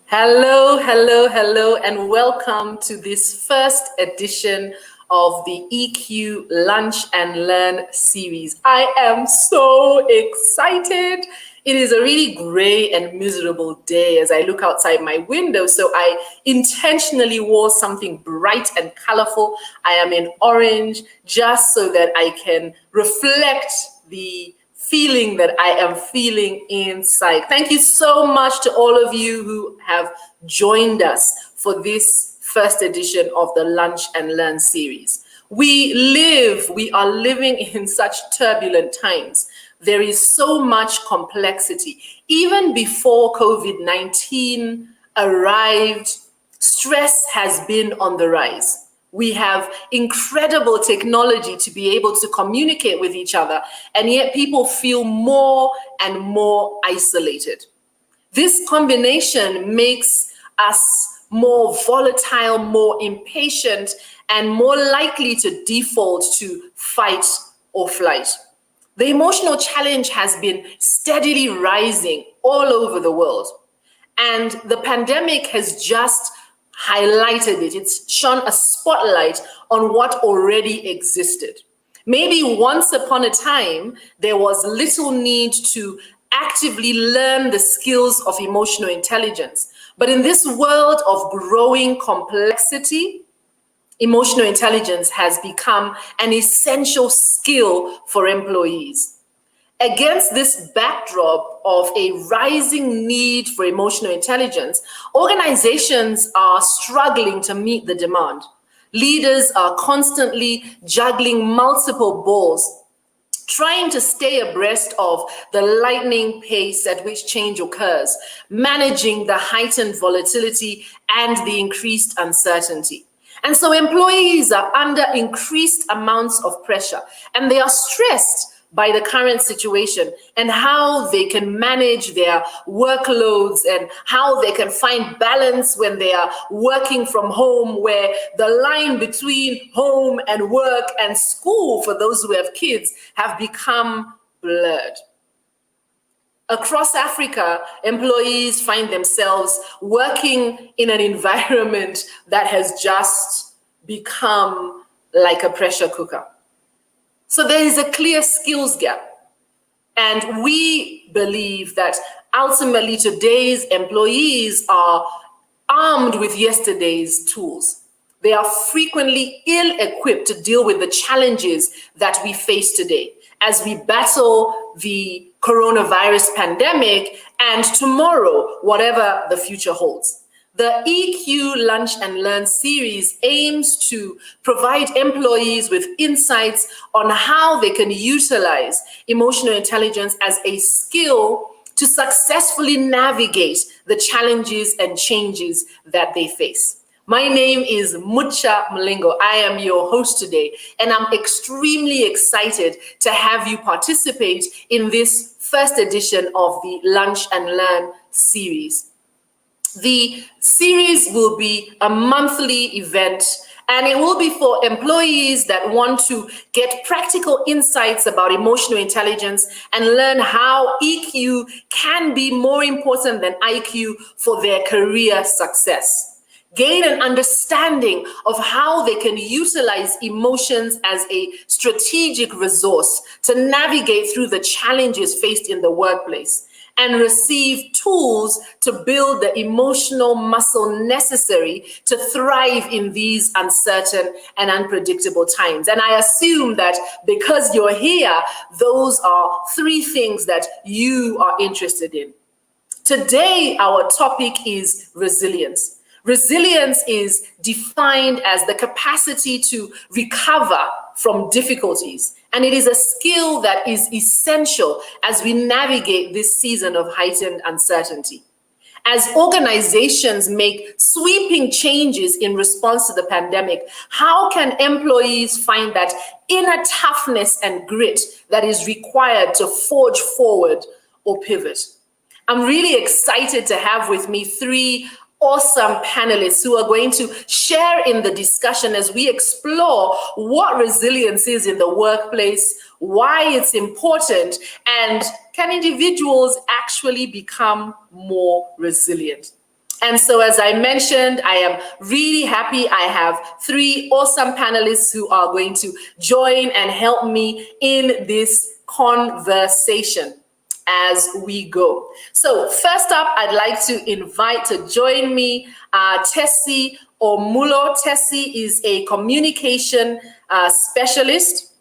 Hello, hello, hello, and welcome to this first edition of the EQ Lunch and Learn series. I am so excited. It is a really gray and miserable day as I look outside my window, so I intentionally wore something bright and colorful. I am in orange just so that I can reflect the feeling that I am feeling inside. Thank you so much to all of you who have joined us for this first edition of the Lunch and Learn series. We are living in such turbulent times. There is so much complexity. Even before COVID-19 arrived, stress has been on the rise. We have incredible technology to be able to communicate with each other, and yet people feel more and more isolated. This combination makes us more volatile, more impatient, and more likely to default to fight or flight. The emotional challenge has been steadily rising all over the world, and the pandemic has just highlighted it. It's shone a spotlight on what already existed. Maybe once upon a time, there was little need to actively learn the skills of emotional intelligence. But in this world of growing complexity, emotional intelligence has become an essential skill for employees. Against this backdrop of a rising need for emotional intelligence, organizations are struggling to meet the demand. Leaders are constantly juggling multiple balls, trying to stay abreast of the lightning pace at which change occurs, managing the heightened volatility and the increased uncertainty. And so employees are under increased amounts of pressure, and they are stressed by the current situation and how they can manage their workloads and how they can find balance when they are working from home, where the line between home and work and school for those who have kids have become blurred. Across Africa, employees find themselves working in an environment that has just become like a pressure cooker. So there is a clear skills gap. And we believe that ultimately today's employees are armed with yesterday's tools. They are frequently ill-equipped to deal with the challenges that we face today as we battle the coronavirus pandemic and tomorrow, whatever the future holds. The EQ Lunch and Learn series aims to provide employees with insights on how they can utilize emotional intelligence as a skill to successfully navigate the challenges and changes that they face. My name is Mucha Mlingo. I am your host today, and I'm extremely excited to have you participate in this first edition of the Lunch and Learn series. The series will be a monthly event, and it will be for employees that want to get practical insights about emotional intelligence and learn how EQ can be more important than IQ for their career success. Gain an understanding of how they can utilize emotions as a strategic resource to navigate through the challenges faced in the workplace, and receive tools to build the emotional muscle necessary to thrive in these uncertain and unpredictable times. And I assume that because you're here, those are three things that you are interested in. Today, our topic is resilience. Resilience is defined as the capacity to recover from difficulties, and it is a skill that is essential as we navigate this season of heightened uncertainty. As organizations make sweeping changes in response to the pandemic, how can employees find that inner toughness and grit that is required to forge forward or pivot? I'm really excited to have with me three awesome panelists who are going to share in the discussion as we explore what resilience is in the workplace, why it's important, and can individuals actually become more resilient. And so, as I mentioned, I am really happy. I have three awesome panelists who are going to join and help me in this conversation as we go. So, first up, I'd like to invite to join me Tessie Omulo. Tessie is a communication specialist.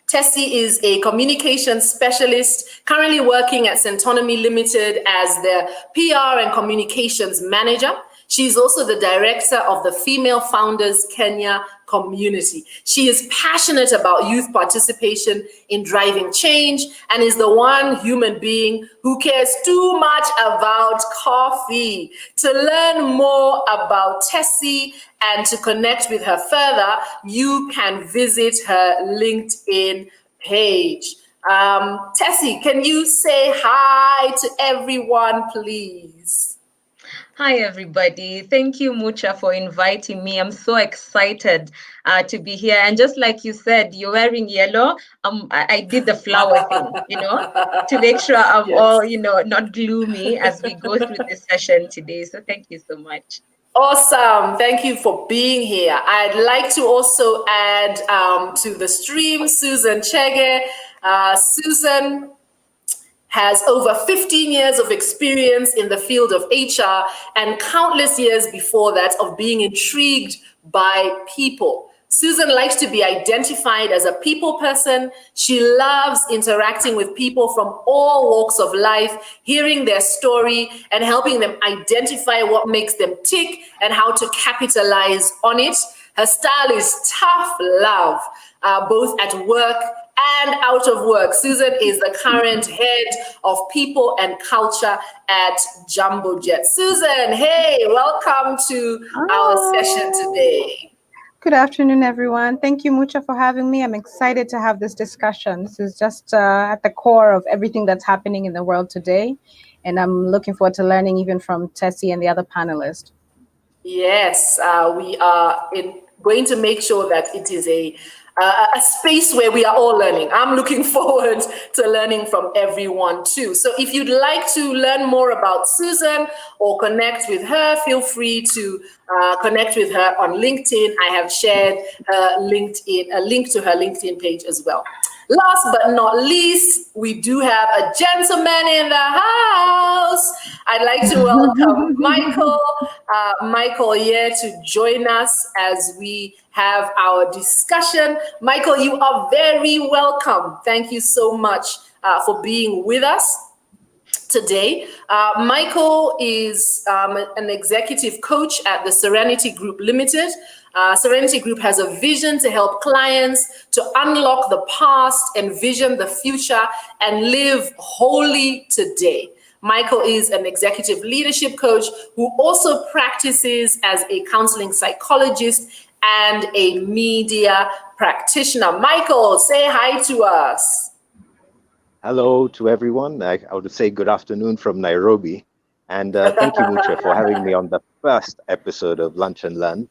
Tessie is a communications specialist currently working at Centonomy Limited as their PR and communications manager. She's also the director of the Female Founders Kenya community. She is passionate about youth participation in driving change and is the one human being who cares too much about coffee. To learn more about Tessie and to connect with her further, you can visit her LinkedIn page. Tessie, can you say hi to everyone, please? Hi, everybody. Thank you, Mucha, for inviting me. I'm so excited to be here. And just like you said, you're wearing yellow. I did the flower thing, to make sure I'm Yes. all, not gloomy as we go through this session today. So thank you so much. Awesome. Thank you for being here. I'd like to also add to the stream Susan Chege. Susan has over 15 years of experience in the field of HR and countless years before that of being intrigued by people. Susan likes to be identified as a people person. She loves interacting with people from all walks of life, hearing their story and helping them identify what makes them tick and how to capitalize on it. Her style is tough love, both at work and out of work. Susan is the current head of people and culture at Jumbo Jet. Susan, hey, welcome to our session today. Good afternoon, everyone. Thank you, Mucha, for having me. I'm excited to have this discussion. This is just at the core of everything that's happening in the world today. And I'm looking forward to learning even from Tessie and the other panelists. Yes, we are going to make sure that it is a space where we are all learning. I'm looking forward to learning from everyone too. So if you'd like to learn more about Susan or connect with her, feel free to connect with her on LinkedIn. I have shared a link to her LinkedIn page as well. Last but not least, we do have a gentleman in the house. I'd like to welcome Michael here to join us as we have our discussion. Michael, you are very welcome. Thank you so much for being with us today. Michael is an executive coach at the Serenity Group Limited. Serenity Group has a vision to help clients to unlock the past, envision the future, and live wholly today. Michael is an executive leadership coach who also practices as a counseling psychologist and a media practitioner. Michael, say hi to us. Hello to everyone. I would say good afternoon from Nairobi. And thank you, Mucha, for having me on the first episode of Lunch and Learn.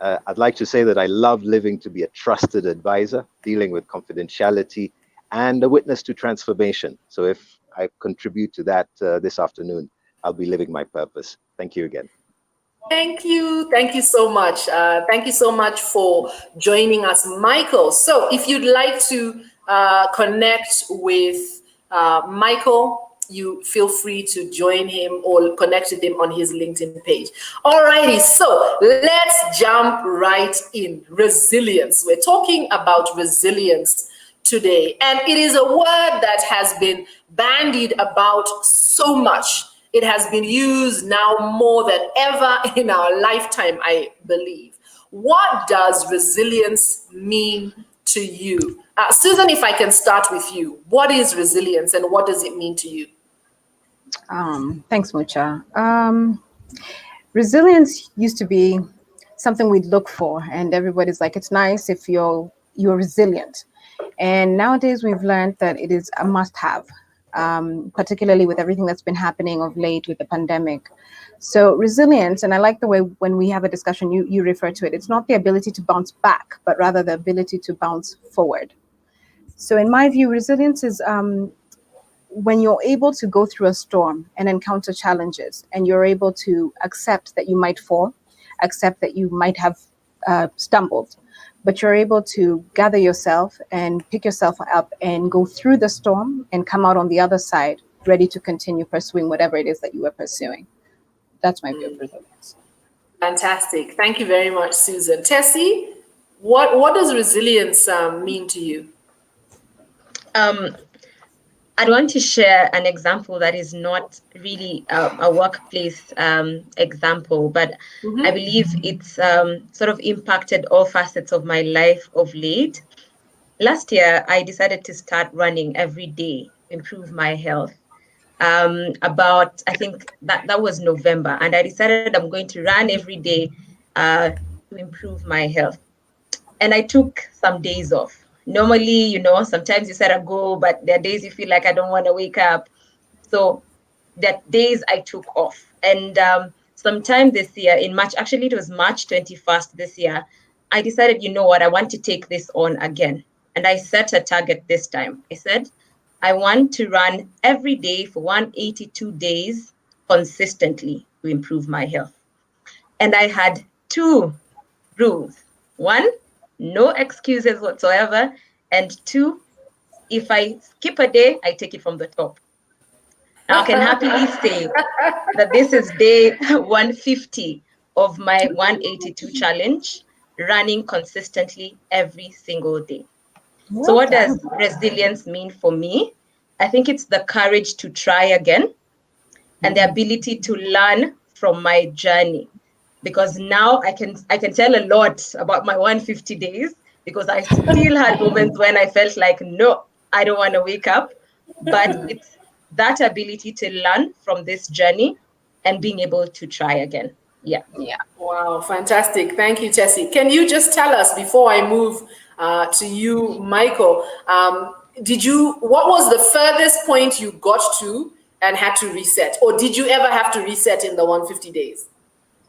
I'd like to say that I love living to be a trusted advisor, dealing with confidentiality, and a witness to transformation. So if I contribute to that this afternoon, I'll be living my purpose. Thank you again. Thank you. Thank you so much. Thank you so much for joining us, Michael. So if you'd like to connect with Michael, you feel free to join him or connect with him on his LinkedIn page. Alrighty, so let's jump right in. Resilience. We're talking about resilience today, and it is a word that has been bandied about so much. It has been used now more than ever in our lifetime, I believe. What does resilience mean to you? Susan, if I can start with you, what is resilience and what does it mean to you? Thanks, Mucha. Resilience used to be something we'd look for, and everybody's like, it's nice if you're resilient. And nowadays we've learned that it is a must-have, particularly with everything that's been happening of late with the pandemic. So resilience, and I like the way when we have a discussion, you refer to it, it's not the ability to bounce back, but rather the ability to bounce forward. So in my view, resilience is when you're able to go through a storm and encounter challenges, and you're able to accept that you might fall, accept that you might have stumbled, but you're able to gather yourself and pick yourself up and go through the storm and come out on the other side ready to continue pursuing whatever it is that you were pursuing. That's my view of resilience. Fantastic. Thank you very much, Susan. Tessie, what does resilience mean to you? I'd want to share an example that is not really a workplace example, but I believe it's sort of impacted all facets of my life of late. Last year, I decided to start running every day, improve my health. I think that was November, and I decided I'm going to run every day to improve my health. And I took some days off. Normally, sometimes you set a goal, but there are days you feel like I don't want to wake up. So that days I took off. And sometime this year in March, actually it was March 21st this year, I decided, you know what, I want to take this on again. And I set a target this time. I said, I want to run every day for 182 days consistently to improve my health. And I had two rules. One, no excuses whatsoever. And two, if I skip a day, I take it from the top. Now I can happily say that this is day 150 of my 182 challenge, running consistently every single day. So what does resilience mean for me? I think it's the courage to try again and the ability to learn from my journey. Because now I can tell a lot about my 150 days, because I still had moments when I felt like, no, I don't want to wake up. But it's that ability to learn from this journey and being able to try again. Yeah. Wow, fantastic. Thank you, Tessie. Can you just tell us before I move to you, Michael, what was the furthest point you got to and had to reset? Or did you ever have to reset in the 150 days?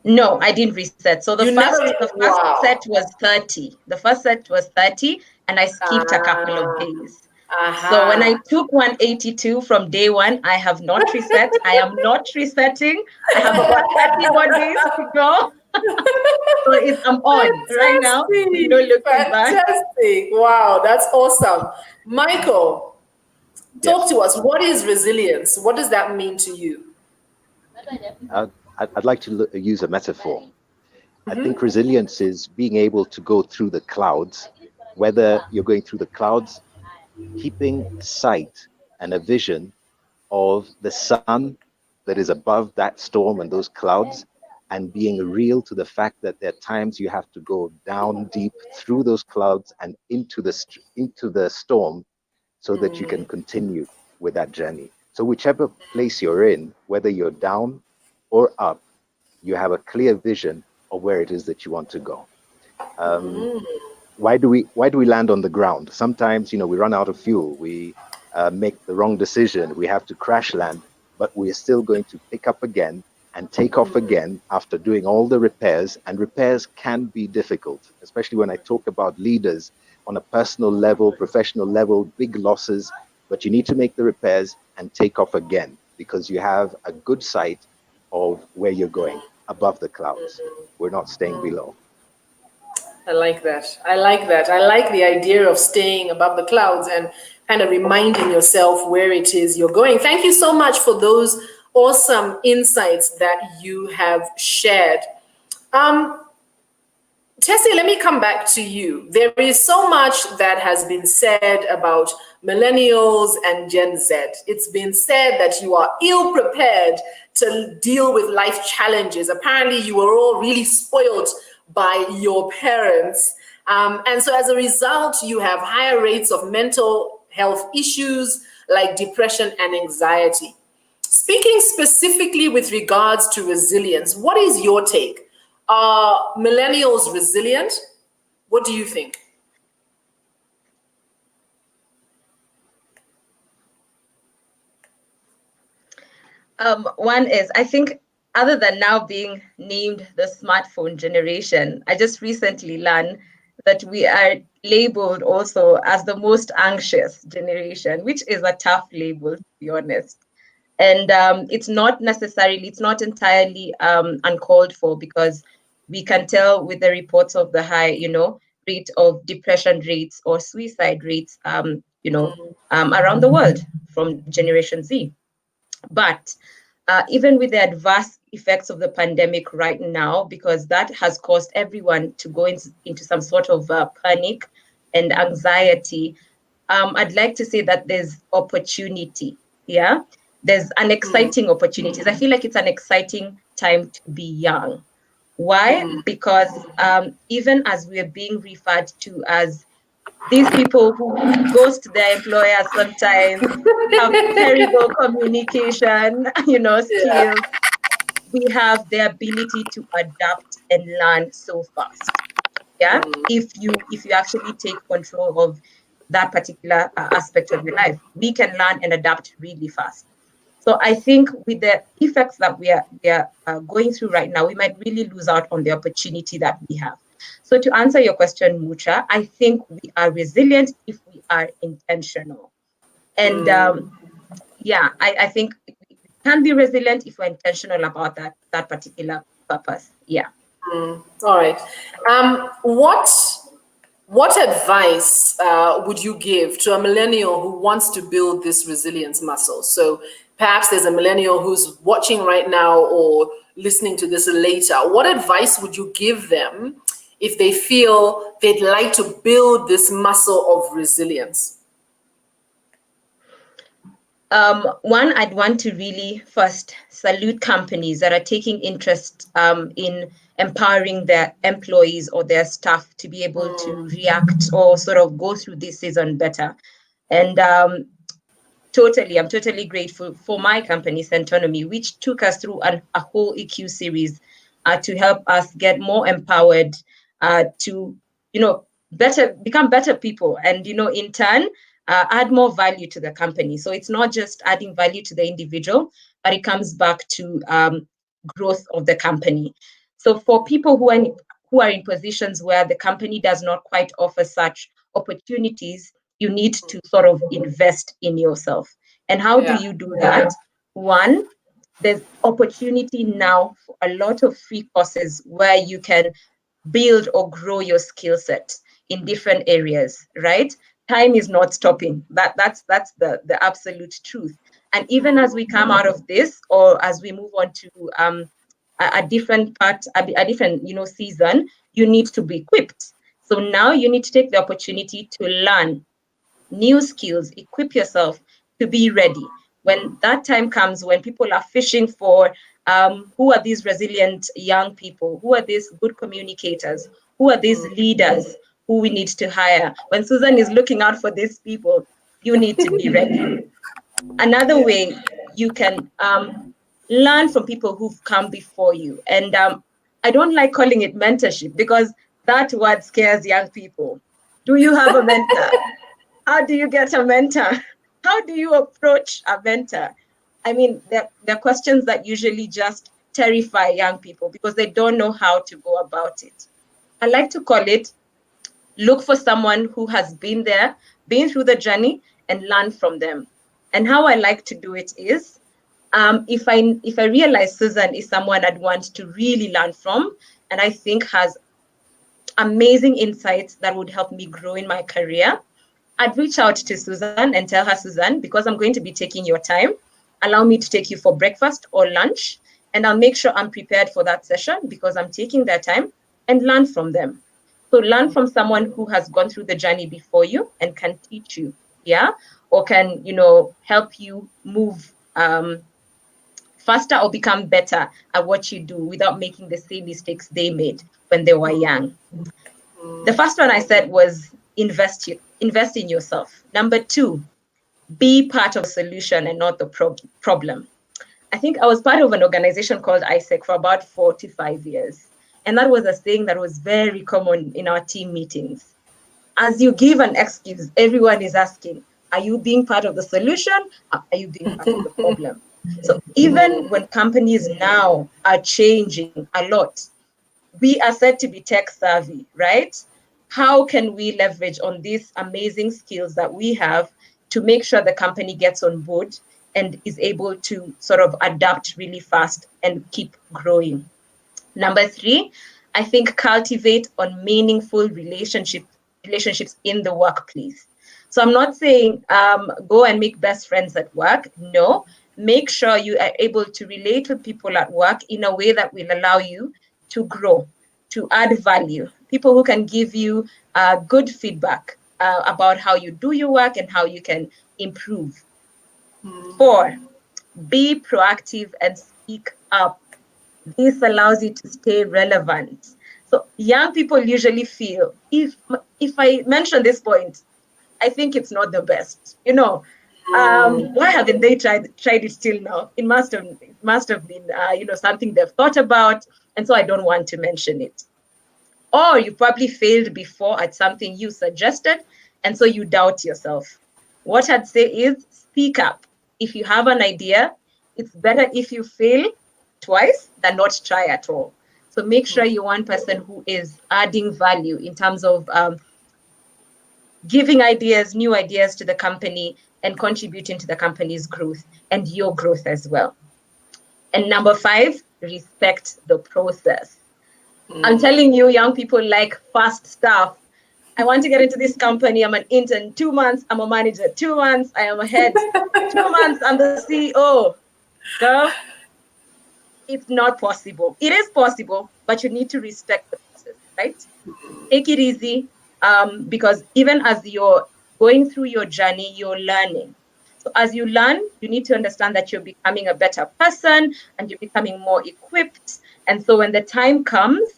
No, I didn't reset. So the first wow. set was 30. The first set was 30, and I skipped a couple of days. So when I took 182 from day one, I have not reset. I am not resetting. I have about 30 more days to go. So I'm on right now. Looking back. Fantastic. Wow, that's awesome. Michael, talk to us. What is resilience? What does that mean to you? I'd like to use a metaphor. I think resilience is being able to go through the clouds, whether you're going through the clouds, keeping sight and a vision of the sun that is above that storm and those clouds, and being real to the fact that there are times you have to go down deep through those clouds and into the storm so that you can continue with that journey. So whichever place you're in, whether you're down or up, you have a clear vision of where it is that you want to go. Why do we land on the ground? Sometimes, we run out of fuel. We make the wrong decision. We have to crash land, but we are still going to pick up again and take off again after doing all the repairs. And repairs can be difficult, especially when I talk about leaders on a personal level, professional level, big losses, but you need to make the repairs and take off again because you have a good sight of where you're going above the clouds. We're not staying below. I like that. I like the idea of staying above the clouds and kind of reminding yourself where it is you're going. Thank you so much for those awesome insights that you have shared. Tessie, let me come back to you. There is so much that has been said about millennials and Gen Z. It's been said that you are ill prepared to deal with life challenges. Apparently, you were all really spoiled by your parents. And so as a result, you have higher rates of mental health issues like depression and anxiety. Speaking specifically with regards to resilience, what is your take? Are millennials resilient? What do you think? One is, I think, other than now being named the smartphone generation, I just recently learned that we are labeled also as the most anxious generation, which is a tough label, to be honest. And it's not entirely uncalled for, because we can tell with the reports of the high, rate of depression rates or suicide rates, around the world from Generation Z. But even with the adverse effects of the pandemic right now, because that has caused everyone to go into some sort of panic and anxiety, I'd like to say that there's opportunity. Yeah, there's an exciting opportunities. I feel like it's an exciting time to be young. Why? Because even as we are being referred to as these people who ghost their employers sometimes, have terrible communication, Yeah. skills, we have the ability to adapt and learn so fast. Yeah, if you actually take control of that particular aspect of your life, we can learn and adapt really fast. So I think with the effects that we are going through right now, we might really lose out on the opportunity that we have. So to answer your question, Mucha, I think we are resilient if we are intentional. And I think we can be resilient if we're intentional about that particular purpose. Yeah. All right. What advice would you give to a millennial who wants to build this resilience muscle? So perhaps there's a millennial who's watching right now or listening to this later. What advice would you give them if they feel they'd like to build this muscle of resilience? One, I'd want to really first salute companies that are taking interest in empowering their employees or their staff to be able to react or sort of go through this season better. And I'm totally grateful for my company, Centonomy, which took us through a whole EQ series to help us get more empowered to, become better people, and in turn add more value to the company. So it's not just adding value to the individual, but it comes back to growth of the company. So for people who are in positions where the company does not quite offer such opportunities, you need to sort of invest in yourself. And how do you do that? One, there's opportunity now for a lot of free courses where you can build or grow your skill set in different areas, right? Time is not stopping. That's the absolute truth. And even as we come out of this, or as we move on to a different part, a different season, you need to be equipped. So now you need to take the opportunity to learn new skills, equip yourself to be ready. When that time comes, when people are fishing for who are these resilient young people, who are these good communicators, who are these leaders who we need to hire, when Susan is looking out for these people, you need to be ready. Another way you can learn from people who've come before you. And I don't like calling it mentorship, because that word scares young people. Do you have a mentor? How do you get a mentor? How do you approach a mentor? I mean, they're questions that usually just terrify young people because they don't know how to go about it. I like to call it, look for someone who has been there, been through the journey, and learn from them. And how I like to do it is, if I realize Susan is someone I'd want to really learn from, and I think has amazing insights that would help me grow in my career, I'd reach out to Susan and tell her, Susan, because I'm going to be taking your time, allow me to take you for breakfast or lunch, and I'll make sure I'm prepared for that session because I'm taking their time, and learn from them. So learn from someone who has gone through the journey before you and can teach you, or can, help you move faster or become better at what you do without making the same mistakes they made when they were young. The first one I said was invest in yourself. Number two, be part of the solution and not the problem. I think I was part of an organization called ISEC for about 4 to 5 years. And that was a thing that was very common in our team meetings. As you give an excuse, everyone is asking, are you being part of the solution? Are you being part of the problem? So even when companies now are changing a lot, we are said to be tech savvy, right? how can we leverage on these amazing skills that we have to make sure the company gets on board and is able to sort of adapt really fast and keep growing. Number 3, I think cultivate on meaningful relationships in the workplace. So I'm not saying go and make best friends at work. No, make sure you are able to relate with people at work in a way that will allow you to grow, to add value. People who can give you good feedback about how you do your work and how you can improve. 4, be proactive and speak up. This allows you to stay relevant. So young people usually feel, if I mention this point, I think it's not the best. Why haven't they tried it till now? It must have been something they've thought about, and so I don't want to mention it. Or you probably failed before at something you suggested, and so you doubt yourself. What I'd say is speak up. If you have an idea, it's better if you fail twice than not try at all. So make sure you're one person who is adding value in terms of giving ideas, new ideas to the company and contributing to the company's growth and your growth as well. And number 5, respect the process. I'm telling you, young people like fast stuff. I want to get into this company. I'm an intern 2 months. I'm a manager 2 months. I am a head 2 months. I'm the CEO. Girl, it's not possible. It is possible, but you need to respect the process, right? Take it easy, because even as you're going through your journey, you're learning. So as you learn, you need to understand that you're becoming a better person and you're becoming more equipped. And so when the time comes,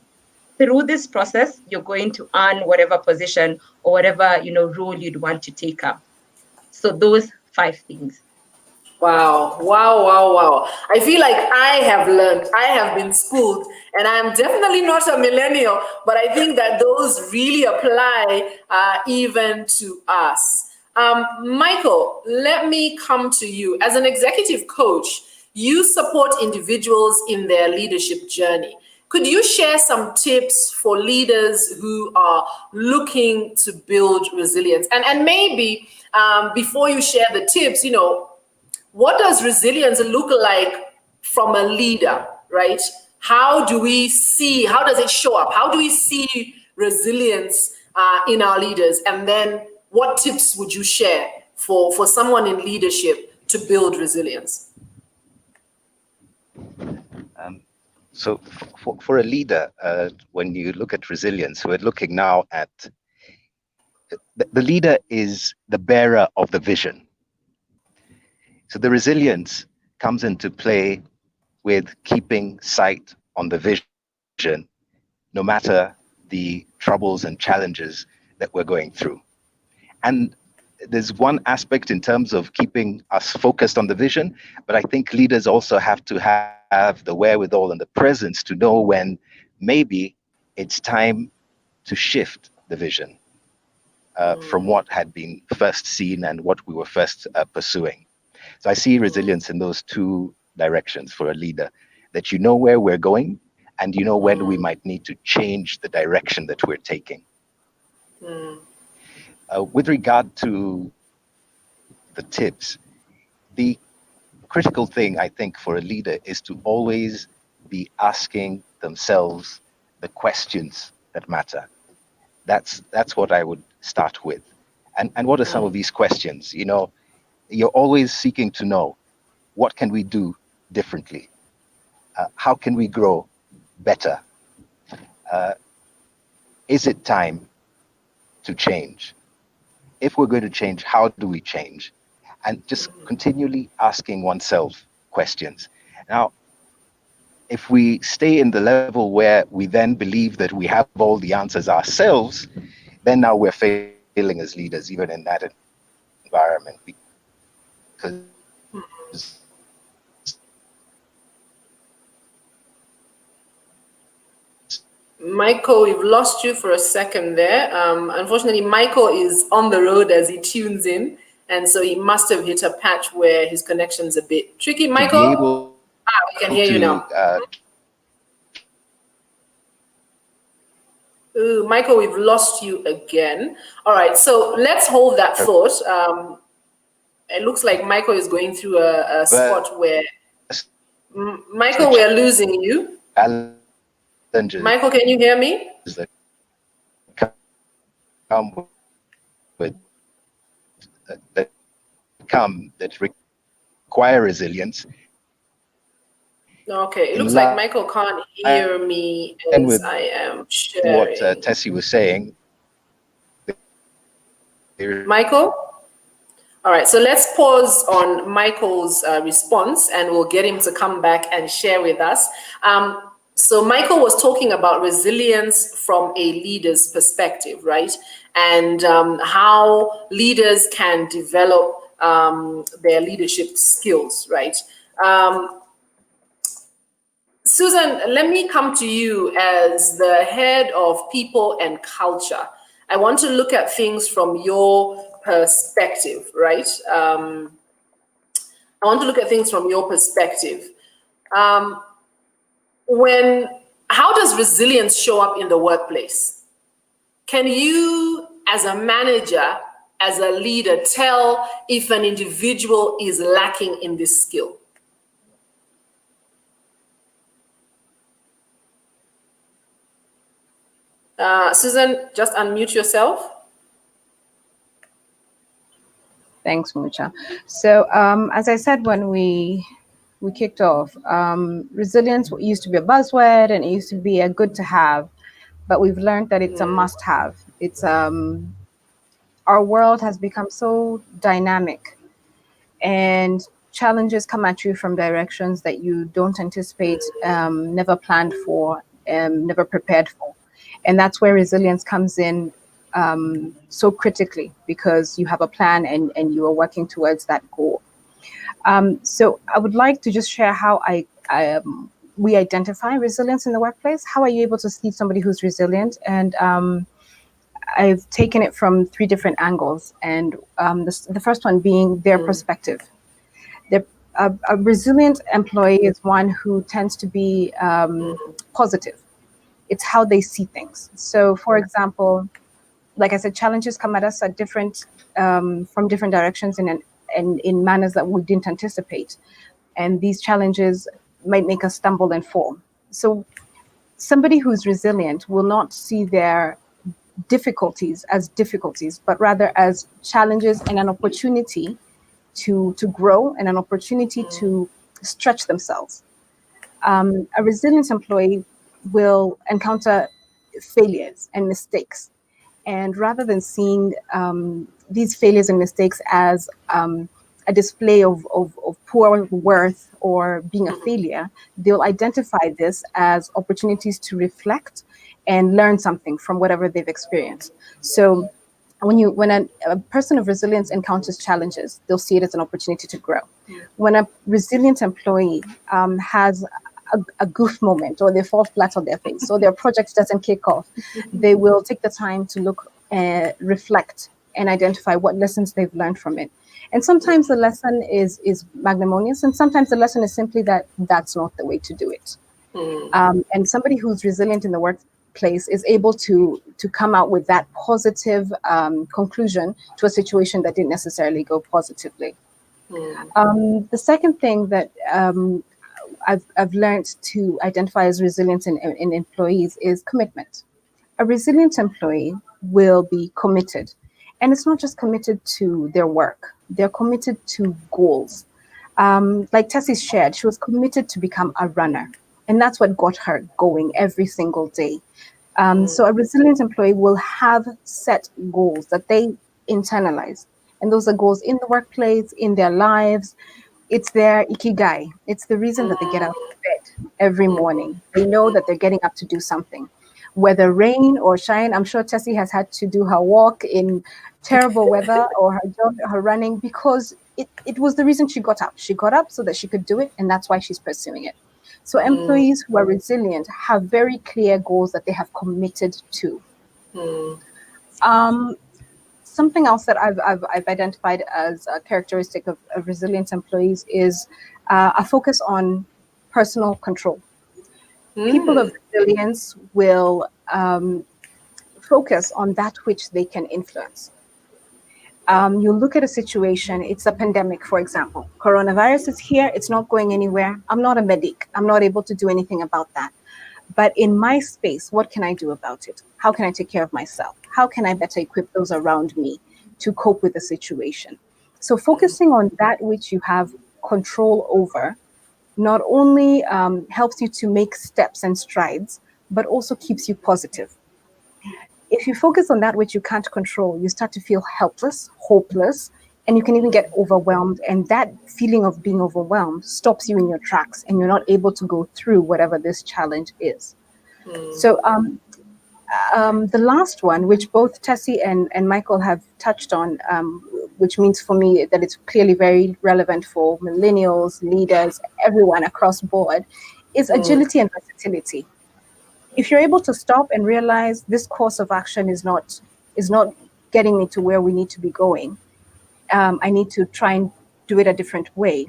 through this process, you're going to earn whatever position or whatever role you'd want to take up. So those 5 things. Wow, wow, wow, wow. I feel like I have learned, I have been schooled, and I'm definitely not a millennial, but I think that those really apply even to us. Michael, let me come to you. As an executive coach, you support individuals in their leadership journey. Could you share some tips for leaders who are looking to build resilience? And maybe before you share the tips, what does resilience look like from a leader, right? How does it show up? How do we see resilience in our leaders? And then what tips would you share for someone in leadership to build resilience? So for a leader, when you look at resilience, we're looking now at the leader is the bearer of the vision. So the resilience comes into play with keeping sight on the vision, no matter the troubles and challenges that we're going through. And there's one aspect in terms of keeping us focused on the vision, but I think leaders also have to have the wherewithal and the presence to know when maybe it's time to shift the vision from what had been first seen and what we were first pursuing. So I see resilience in those 2 directions for a leader, that you know where we're going and you know when we might need to change the direction that we're taking. With regard to the tips, the critical thing I think for a leader is to always be asking themselves the questions that matter. That's what I would start with. And what are some of these questions? You're always seeking to know, what can we do differently? How can we grow better? Is it time to change? If we're going to change, how do we change? And just continually asking oneself questions. Now, if we stay in the level where we then believe that we have all the answers ourselves, then now we're failing as leaders, even in that environment. Because Michael, we've lost you for a second there. Unfortunately, Michael is on the road as he tunes in, and so he must have hit a patch where his connection's a bit tricky. Michael, we can hear you now. Ooh, Michael, we've lost you again. All right, so let's hold that thought. It looks like Michael is going through a spot where Michael, we're losing you. Michael, can you hear me? That come with that require resilience. Okay, it looks like Michael can't hear me as I am sharing. What Tessie was saying. Michael? All right, so let's pause on Michael's response and we'll get him to come back and share with us. So Michael was talking about resilience from a leader's perspective, right? And how leaders can develop their leadership skills, right? Susan, let me come to you as the head of people and culture. I want to look at things from your perspective, right? I want to look at things from your perspective. How does resilience show up in the workplace? Can you, as a manager, as a leader, tell if an individual is lacking in this skill? Susan, just unmute yourself. Thanks, Mucha. So as I said when we kicked off, resilience used to be a buzzword and it used to be a good to have, but we've learned that it's a must have. It's our world has become so dynamic and challenges come at you from directions that you don't anticipate, never planned for, never prepared for. And that's where resilience comes in so critically, because you have a plan and you are working towards that goal. So I would like to just share how we identify resilience in the workplace. How are you able to see somebody who's resilient? And I've taken it from 3 different angles. And the first one being their perspective. A resilient employee is one who tends to be positive. It's how they see things. So, for example, like I said, challenges come at us at from different directions and in manners that we didn't anticipate. And these challenges might make us stumble and fall. So somebody who's resilient will not see their difficulties as difficulties, but rather as challenges and an opportunity to grow and an opportunity to stretch themselves. A resilient employee will encounter failures and mistakes. And rather than seeing these failures and mistakes as a display of poor worth or being a failure, they'll identify this as opportunities to reflect and learn something from whatever they've experienced. So when a person of resilience encounters challenges, they'll see it as an opportunity to grow. When a resilient employee has a goof moment, or they fall flat on their face, or their project doesn't kick off, they will take the time to look, reflect, and identify what lessons they've learned from it. And sometimes the lesson is magnanimous, and sometimes the lesson is simply that that's not the way to do it. And somebody who's resilient in the workplace is able to come out with that positive conclusion to a situation that didn't necessarily go positively. The second thing that I've learned to identify as resilience in employees is commitment. A resilient employee will be committed. And it's not just committed to their work. They're committed to goals. Like Tessie shared, she was committed to become a runner. And that's what got her going every single day. So a resilient employee will have set goals that they internalize. And those are goals in the workplace, in their lives. It's their ikigai. It's the reason that they get out of bed every morning. They know that they're getting up to do something. Whether rain or shine, I'm sure Tessie has had to do her walk in terrible weather or her running, because it was the reason she got up. She got up so that she could do it, and that's why she's pursuing it. So employees who are resilient have very clear goals that they have committed to. Something else that I've identified as a characteristic of resilient employees is a focus on personal control. People of resilience will focus on that which they can influence. You look at a situation, it's a pandemic, for example. Coronavirus is here, it's not going anywhere. I'm not a medic, I'm not able to do anything about that. But in my space, what can I do about it? How can I take care of myself? How can I better equip those around me to cope with the situation? So focusing on that which you have control over not only helps you to make steps and strides, but also keeps you positive. If you focus on that which you can't control, you start to feel helpless, hopeless, and you can even get overwhelmed. And that feeling of being overwhelmed stops you in your tracks, and you're not able to go through whatever this challenge is. So the last one, which both Tessie and Michael have touched on, which means for me that it's clearly very relevant for millennials, leaders, everyone across board, is agility and versatility. If you're able to stop and realize this course of action is not getting me to where we need to be going, I need to try and do it a different way.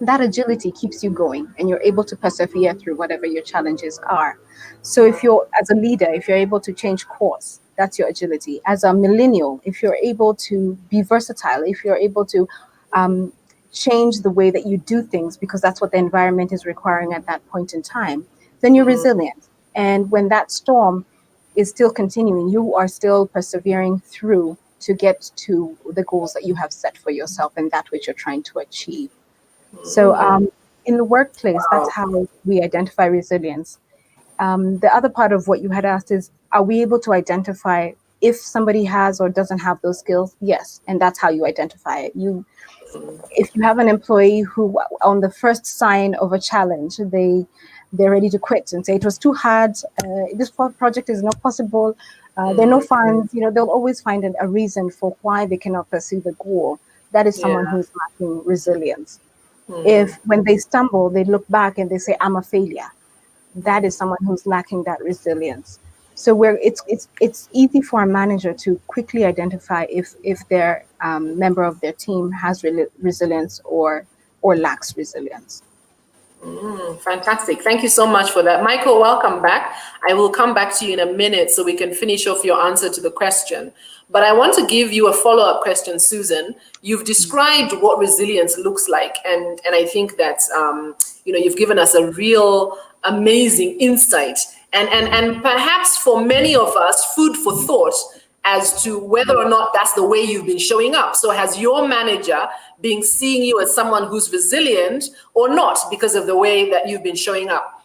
That agility keeps you going, and you're able to persevere through whatever your challenges are. So if you're, as a leader, if you're able to change course, that's your agility. As a millennial, if you're able to be versatile, if you're able to change the way that you do things because that's what the environment is requiring at that point in time, then you're resilient. And when that storm is still continuing, you are still persevering through to get to the goals that you have set for yourself and that which you're trying to achieve. So in the workplace, that's how we identify resilience. The other part of what you had asked is, are we able to identify if somebody has or doesn't have those skills? Yes, and that's how you identify it. If you have an employee who, on the first sign of a challenge, they're ready to quit and say it was too hard, this project is not possible, there are no funds, they'll always find a reason for why they cannot pursue the goal. That is someone who's lacking resilience. If when they stumble, they look back and they say, I'm a failure, that is someone who's lacking that resilience. So it's easy for a manager to quickly identify if their member of their team has resilience or lacks resilience. Fantastic. Thank you so much for that. Michael, welcome back. I will come back to you in a minute so we can finish off your answer to the question. But I want to give you a follow-up question, Susan. You've described what resilience looks like. And I think that, you've given us a real amazing insight. And perhaps for many of us, food for thought as to whether or not that's the way you've been showing up. So has your manager been seeing you as someone who's resilient or not because of the way that you've been showing up?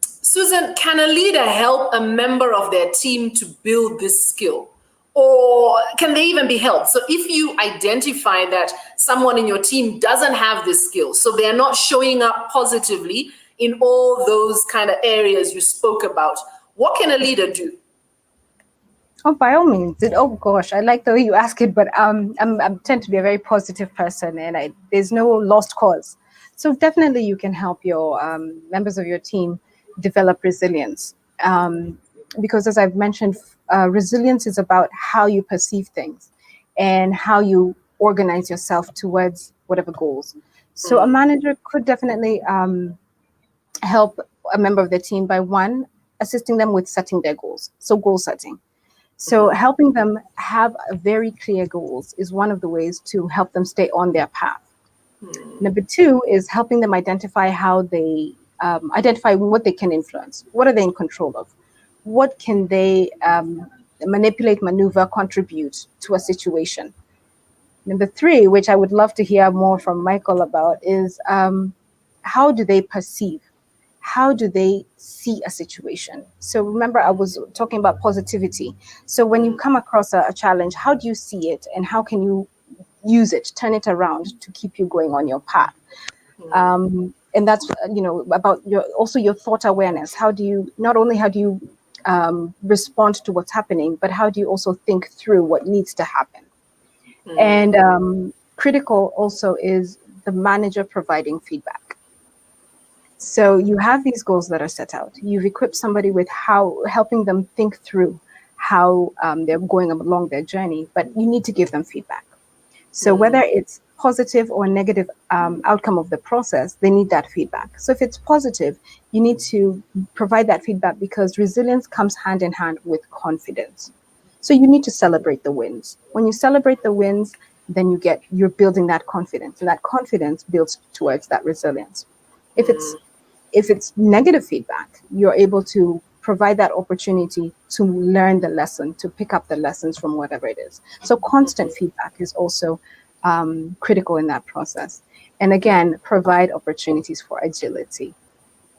Susan, can a leader help a member of their team to build this skill? Or can they even be helped? So if you identify that someone in your team doesn't have this skill, so they're not showing up positively in all those kind of areas you spoke about, what can a leader do? Oh, by all means. Oh gosh, I like the way you ask it, but I tend to be a very positive person, and there's no lost cause. So definitely, you can help your members of your team develop resilience, because as I've mentioned, resilience is about how you perceive things and how you organize yourself towards whatever goals. So a manager could definitely help a member of the team by assisting them with setting their goals. So goal setting. So helping them have very clear goals is one of the ways to help them stay on their path. Number two is helping them identify how they identify what they can influence. What are they in control of? What can they manipulate, maneuver, contribute to a situation? Number three, which I would love to hear more from Michael about, is how do they perceive? How do they see a situation? So remember, I was talking about positivity. So when you come across a challenge, how do you see it, and how can you use it, turn it around to keep you going on your path? And that's about your thought awareness. How do you respond to what's happening, but how do you also think through what needs to happen? And critical also is the manager providing feedback. So you have these goals that are set out. You've equipped somebody with helping them think through how they're going along their journey, but you need to give them feedback. So whether it's positive or negative outcome of the process, they need that feedback. So if it's positive, you need to provide that feedback, because resilience comes hand in hand with confidence. So you need to celebrate the wins. When you celebrate the wins, then you're building that confidence, and that confidence builds towards that resilience. If it's if it's negative feedback, you're able to provide that opportunity to learn the lesson, to pick up the lessons from whatever it is. So constant feedback is also critical in that process. And again, provide opportunities for agility.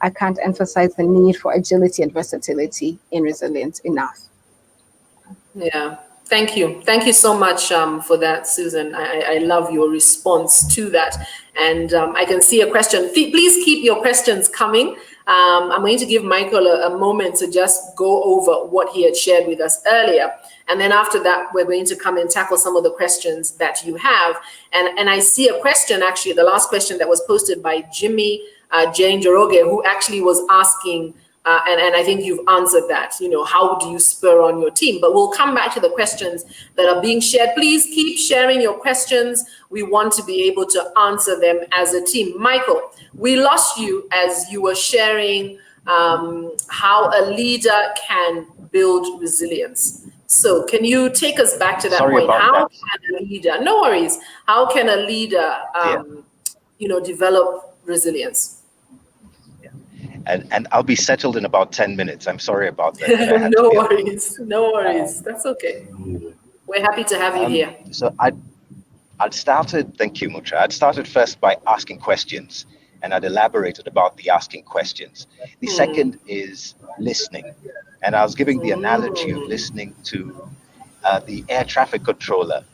I can't emphasize the need for agility and versatility in resilience enough. Yeah. Thank you. Thank you so much for that, Susan. I love your response to that. And I can see a question. Please keep your questions coming. I'm going to give Michael a moment to just go over what he had shared with us earlier. And then after that, we're going to come and tackle some of the questions that you have. And I see a question, actually, the last question that was posted by Jimmy Jane Joroge, who actually was asking, and I think you've answered that, how do you spur on your team? But we'll come back to the questions that are being shared. Please keep sharing your questions. We want to be able to answer them as a team. Michael, we lost you as you were sharing how a leader can build resilience. So can you take us back to that Sorry point? about How that. can a leader, no worries, how can a leader, Yeah. develop resilience? And I'll be settled in about 10 minutes. I'm sorry about that, but I had to No be on the move. worries, no worries. That's okay. We're happy to have you here. So I'd started, thank you, Mucha. I'd started first by asking questions, and I'd elaborated about the asking questions. The second is listening. And I was giving the analogy of listening to the air traffic controller.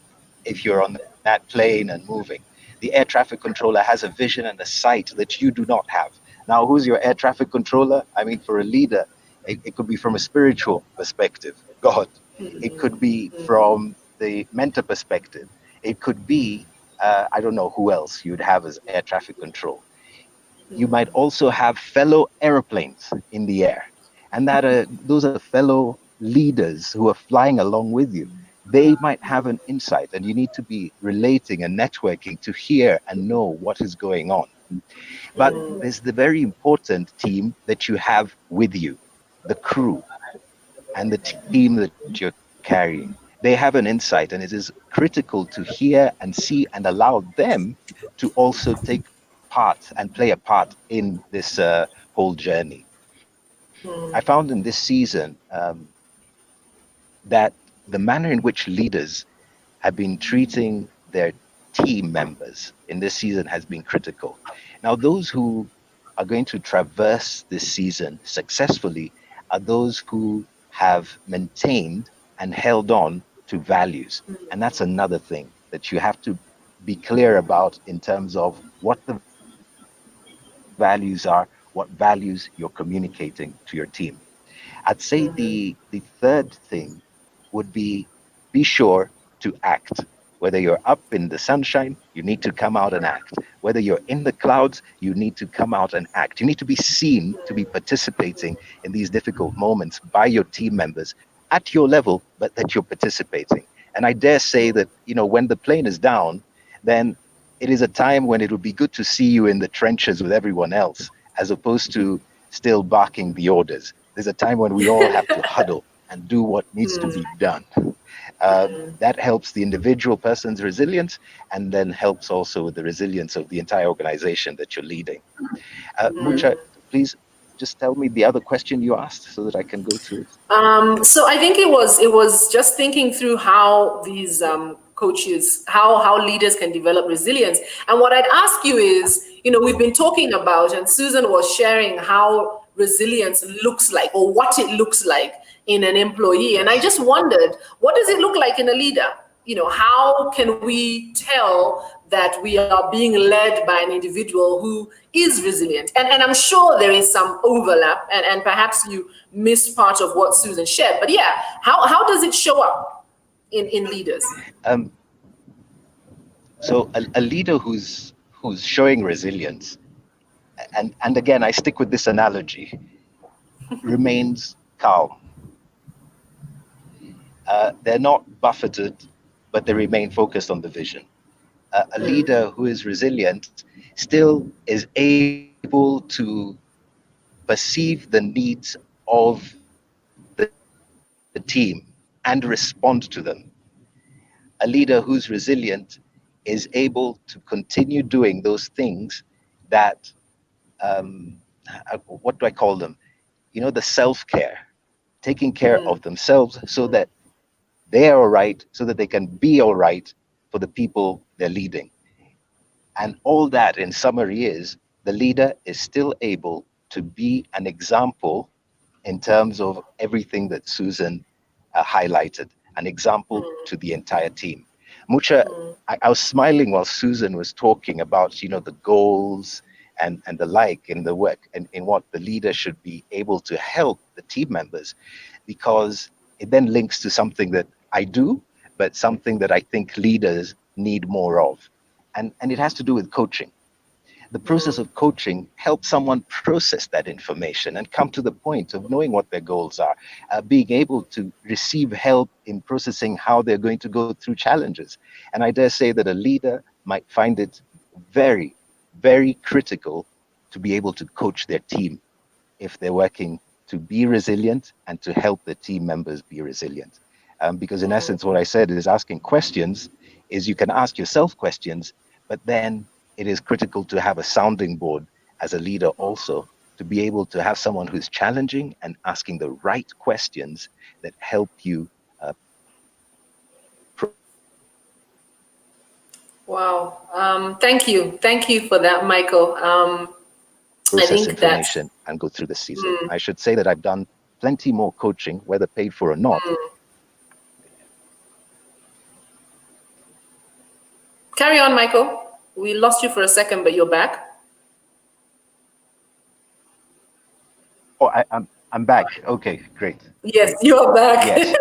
If you're on that plane and moving, the air traffic controller has a vision and a sight that you do not have. Now, who's your air traffic controller? I mean, for a leader, it could be from a spiritual perspective, God. It could be from the mentor perspective. It could be, I don't know who else you'd have as air traffic control. You might also have fellow airplanes in the air, and those are fellow leaders who are flying along with you. They might have an insight, and you need to be relating and networking to hear and know what is going on. But there's the very important team that you have with you, the crew and the team that you're carrying. They have an insight, and it is critical to hear and see and allow them to also take part and play a part in this whole journey. I found in this season that the manner in which leaders have been treating their team members in this season has been critical. Now, those who are going to traverse this season successfully are those who have maintained and held on to values. And that's another thing that you have to be clear about in terms of what the values are, what values you're communicating to your team. I'd say the third thing would be sure to act. Whether you're up in the sunshine, you need to come out and act. Whether you're in the clouds, you need to come out and act. You need to be seen to be participating in these difficult moments by your team members at your level, but that you're participating. And I dare say that, when the plane is down, then it is a time when it would be good to see you in the trenches with everyone else, as opposed to still barking the orders. There's a time when we all have to huddle and do what needs to be done. That helps the individual person's resilience, and then helps also with the resilience of the entire organization that you're leading. Mucha, please just tell me the other question you asked so that I can go to it. So I think it was just thinking through how these coaches, how leaders can develop resilience. And what I'd ask you is, we've been talking about, and Susan was sharing how resilience looks like, or what it looks like in an employee. And I just wondered, what does it look like in a leader? How can we tell that we are being led by an individual who is resilient? And I'm sure there is some overlap, and perhaps you missed part of what Susan shared. But yeah, how does it show up in leaders? So a leader who's showing resilience, and again, I stick with this analogy, remains calm. They're not buffeted, but they remain focused on the vision. A leader who is resilient still is able to perceive the needs of the team, and respond to them. A leader who's resilient is able to continue doing those things that, what do I call them? The self-care, taking care of themselves so that they're all right, so that they can be all right for the people they're leading. And all that, in summary, is the leader is still able to be an example in terms of everything that Susan highlighted, an example to the entire team. Mucha, I was smiling while Susan was talking about, the goals and the like in the work and in what the leader should be able to help the team members, because it then links to something that I do, but something that I think leaders need more of. And it has to do with coaching. The process of coaching helps someone process that information and come to the point of knowing what their goals are, being able to receive help in processing how they're going to go through challenges. And I dare say that a leader might find it very, very critical to be able to coach their team if they're working to be resilient and to help the team members be resilient. Because in essence, what I said is asking questions is you can ask yourself questions, but then it is critical to have a sounding board as a leader also, to be able to have someone who's challenging and asking the right questions that help you. Wow. Thank you. Thank you for that, Michael. I think information and go through the season. I should say that I've done plenty more coaching, whether paid for or not. Carry on, Michael. We lost you for a second, but you're back. Oh, I'm back. Okay, great. Yes, great. you're back. Yes.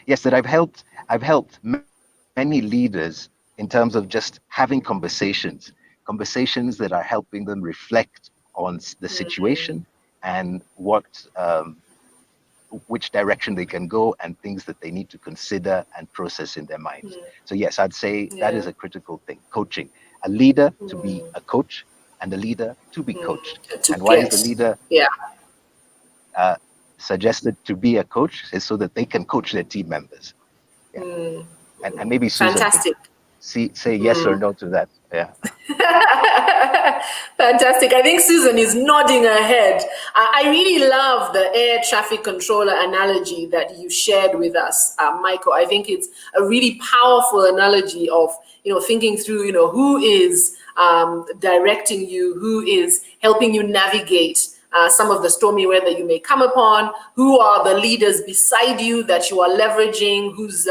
Yes, that I've helped many leaders in terms of just having conversations that are helping them reflect on the situation and which direction they can go and things that they need to consider and process in their minds. So yes, I'd say that is a critical thing. Coaching, a leader to be a coach and a leader to be coached. And why is the leader suggested to be a coach? Is so that they can coach their team members. Yeah. And maybe Susan Fantastic. could say yes or no to that. Yeah. Fantastic. I think Susan is nodding her head. I really love the air traffic controller analogy that you shared with us, Michael. I think it's a really powerful analogy of, thinking through, who is directing you, who is helping you navigate some of the stormy weather you may come upon, who are the leaders beside you that you are leveraging, whose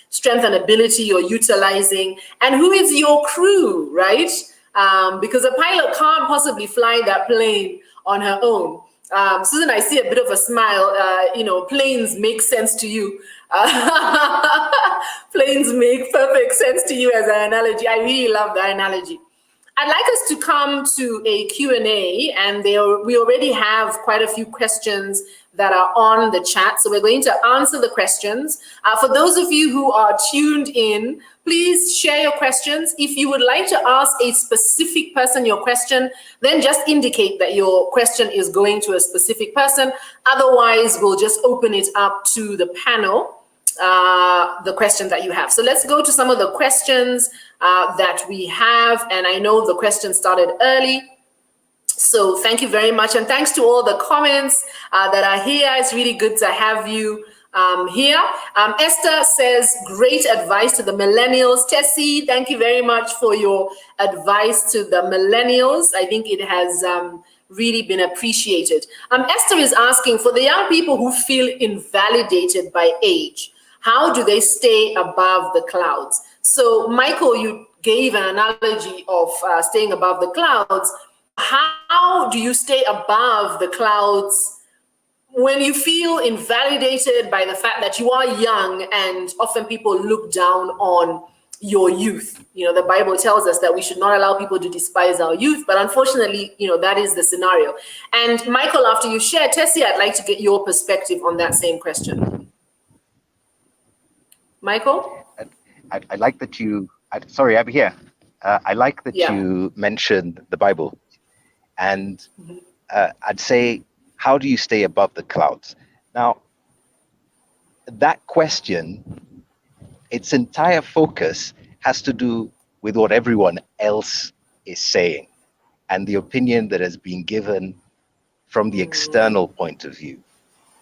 strength and ability you're utilizing, and who is your crew, right? Because a pilot can't possibly fly that plane on her own. Susan, I see a bit of a smile. Planes make sense to you. Planes make perfect sense to you as an analogy. I really love that analogy. I'd like us to come to a Q&A, and we already have quite a few questions that are on the chat. So we're going to answer the questions. For those of you who are tuned in, please share your questions. If you would like to ask a specific person your question, then just indicate that your question is going to a specific person. Otherwise, we'll just open it up to the panel, the question that you have. So let's go to some of the questions that we have. And I know the question started early. So thank you very much. And thanks to all the comments that are here. It's really good to have you here. Esther says, great advice to the millennials. Tessie, thank you very much for your advice to the millennials. I think it has really been appreciated. Esther is asking, for the young people who feel invalidated by age, how do they stay above the clouds? So Michael, you gave an analogy of staying above the clouds. How do you stay above the clouds when you feel invalidated by the fact that you are young and often people look down on your youth? The Bible tells us that we should not allow people to despise our youth, but unfortunately, that is the scenario. And Michael, after you share, Tessie, I'd like to get your perspective on that same question. Michael? I like that sorry, I'm here. I like that you mentioned the Bible. And I'd say how do you stay above the clouds? Now, that question, its entire focus has to do with what everyone else is saying and the opinion that has been given from the external point of view.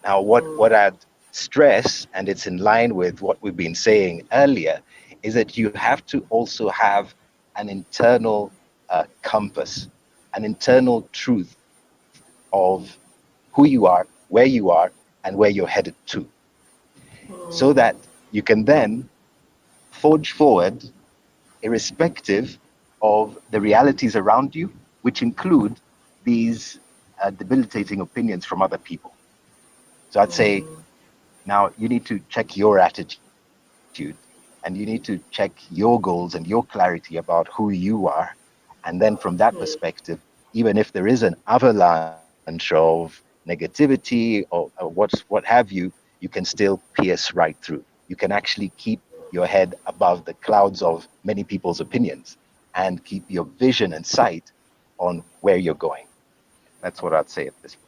Now, what I'd stress, and it's in line with what we've been saying earlier, is that you have to also have an internal compass, an internal truth of who you are, where you are, and where you're headed to, so that you can then forge forward irrespective of the realities around you, which include these debilitating opinions from other people. So I'd say now you need to check your attitude and you need to check your goals and your clarity about who you are. And then from that perspective, even if there is an avalanche of negativity or what have you can still pierce right through. You can actually keep your head above the clouds of many people's opinions and keep your vision and sight on where you're going. That's what I'd say at this point.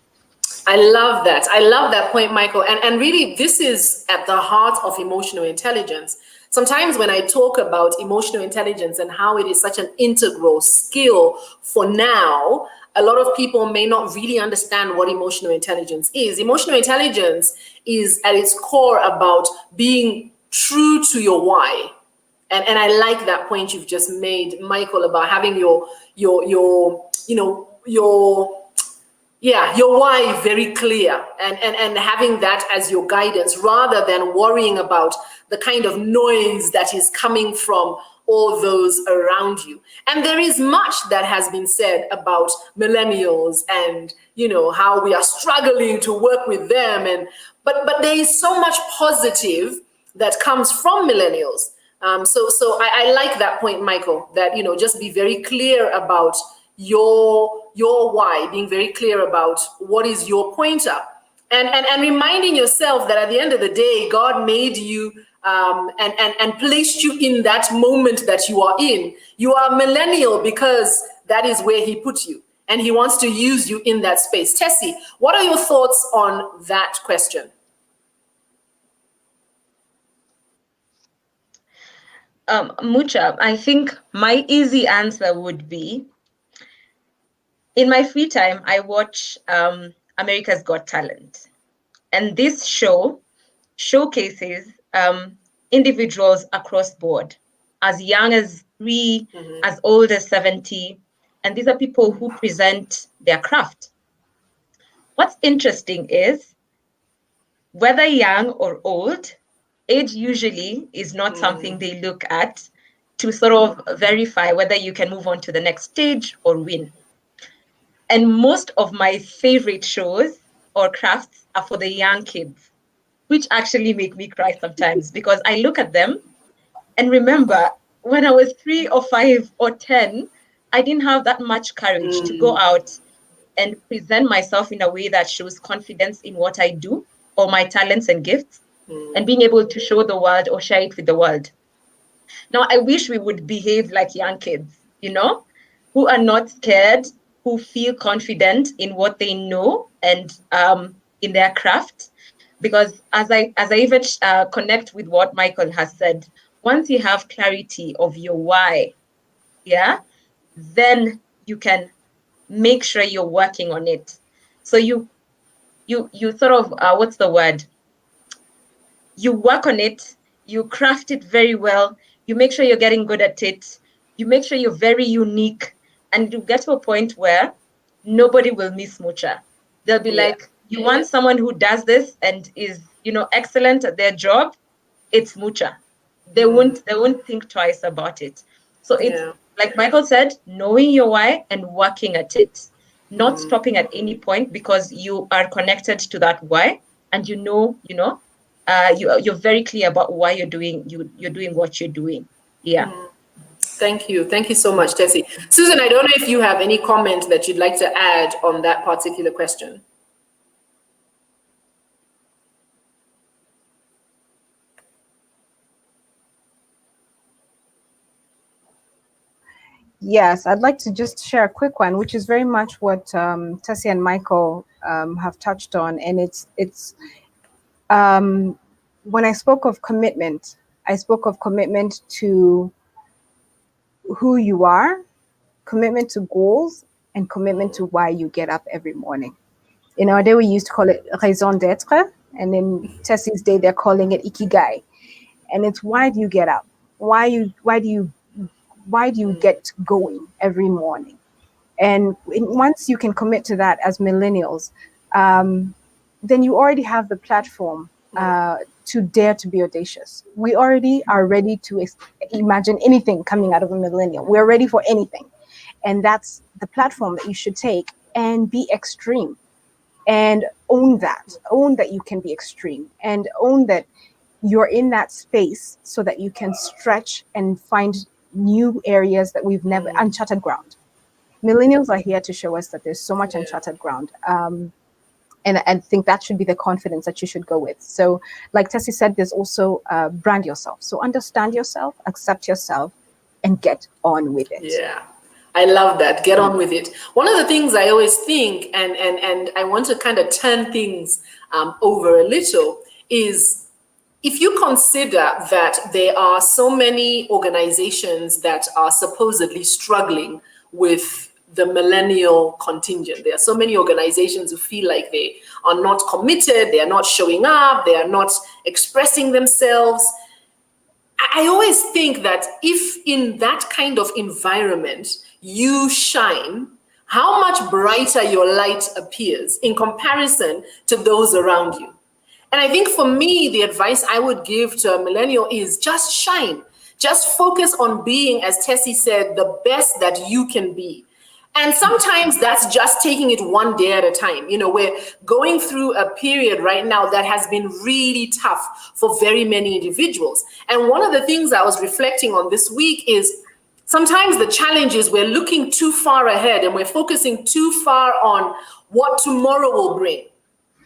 I love that. I love that point, Michael. And really, this is at the heart of emotional intelligence. Sometimes when I talk about emotional intelligence and how it is such an integral skill for now, a lot of people may not really understand what emotional intelligence is. Emotional intelligence is at its core about being true to your why. And I like that point you've just made, Michael, about having your why very clear and having that as your guidance rather than worrying about the kind of noise that is coming from all those around you. And there is much that has been said about millennials and how we are struggling to work with them, but there is so much positive that comes from millennials. So I like that point, Michael, that just be very clear about your why, being very clear about what is your pointer, and reminding yourself that at the end of the day, God made you and placed you in that moment that you are in. You are a millennial because that is where He put you, and He wants to use you in that space. Tessie, what are your thoughts on that question? Mucha, I think my easy answer would be, in my free time, I watch America's Got Talent. And this show showcases individuals across board, as young as 3, as old as 70. And these are people who present their craft. What's interesting is, whether young or old, age usually is not something they look at to sort of verify whether you can move on to the next stage or win. And most of my favorite shows or crafts are for the young kids, which actually make me cry sometimes because I look at them and remember when I was 3 or 5 or 10, I didn't have that much courage to go out and present myself in a way that shows confidence in what I do or my talents and gifts and being able to show the world or share it with the world. Now, I wish we would behave like young kids, who are not scared, who feel confident in what they know and in their craft. Because as I even connect with what Michael has said, once you have clarity of your why, then you can make sure you're working on it. So you sort of what's the word? You work on it, you craft it very well, you make sure you're getting good at it, you make sure you're very unique, and you get to a point where nobody will miss Mucha. They'll be like, you want someone who does this and is, excellent at their job, it's Mucha. They won't think twice about it. So it's like Michael said, knowing your why and working at it, not stopping at any point because you are connected to that why, and you're very clear about why you're doing what you're doing. Thank you so much, Tessie. Susan, I don't know if you have any comment that you'd like to add on that particular question. Yes, I'd like to just share a quick one, which is very much what Tessie and Michael have touched on, and it's when I spoke of commitment, I spoke of commitment to who you are, commitment to goals, and commitment to why you get up every morning. In our day, we used to call it raison d'être, and in Tessie's day, they're calling it ikigai. And it's, why do you get up? Why do you get going every morning? And once you can commit to that as millennials, then you already have the platform to dare to be audacious. We already are ready to imagine anything coming out of a millennial. We're ready for anything. And that's the platform that you should take and be extreme and own that you can be extreme, and own that you're in that space so that you can stretch and find new areas that we've never, uncharted ground. Millennials are here to show us that there's so much uncharted ground. And I think that should be the confidence that you should go with. So like Tessie said, there's also brand yourself. So understand yourself, accept yourself, and get on with it. Yeah. I love that. Get on with it. One of the things I always think, and I want to kind of turn things over a little, is if you consider that there are so many organizations that are supposedly struggling with the millennial contingent. There are so many organizations who feel like they are not committed, they are not showing up, they are not expressing themselves. I always think that if in that kind of environment you shine, how much brighter your light appears in comparison to those around you. And I think for me, the advice I would give to a millennial is just shine. Just focus on being, as Tessie said, the best that you can be. And sometimes that's just taking it one day at a time. You know, we're going through a period right now that has been really tough for very many individuals. And one of the things I was reflecting on this week is sometimes the challenge is we're looking too far ahead and we're focusing too far on what tomorrow will bring.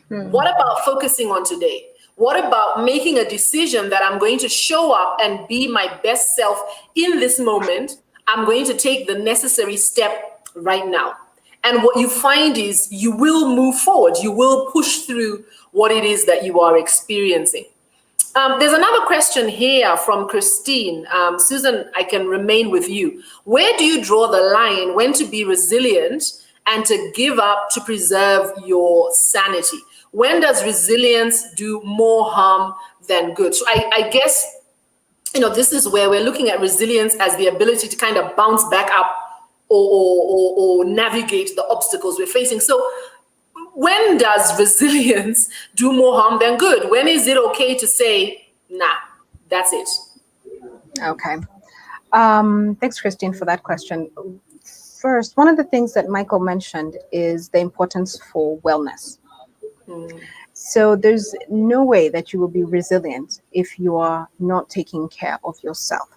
What about focusing on today? What about making a decision that I'm going to show up and be my best self in this moment? I'm going to take the necessary step right now. And what you find is you will move forward. You will push through what it is that you are experiencing. There's another question here from Christine. Susan, I can remain with you. Where do you draw the line when to be resilient and to give up to preserve your sanity? When does resilience do more harm than good? So I guess, you know, this is where we're looking at resilience as the ability to kind of bounce back up or navigate the obstacles we're facing. So when does resilience do more harm than good? When is it okay to say, nah, that's it? Okay. Thanks, Christine, for that question. First, one of the things that Michael mentioned is the importance for wellness. So there's no way that you will be resilient if you are not taking care of yourself.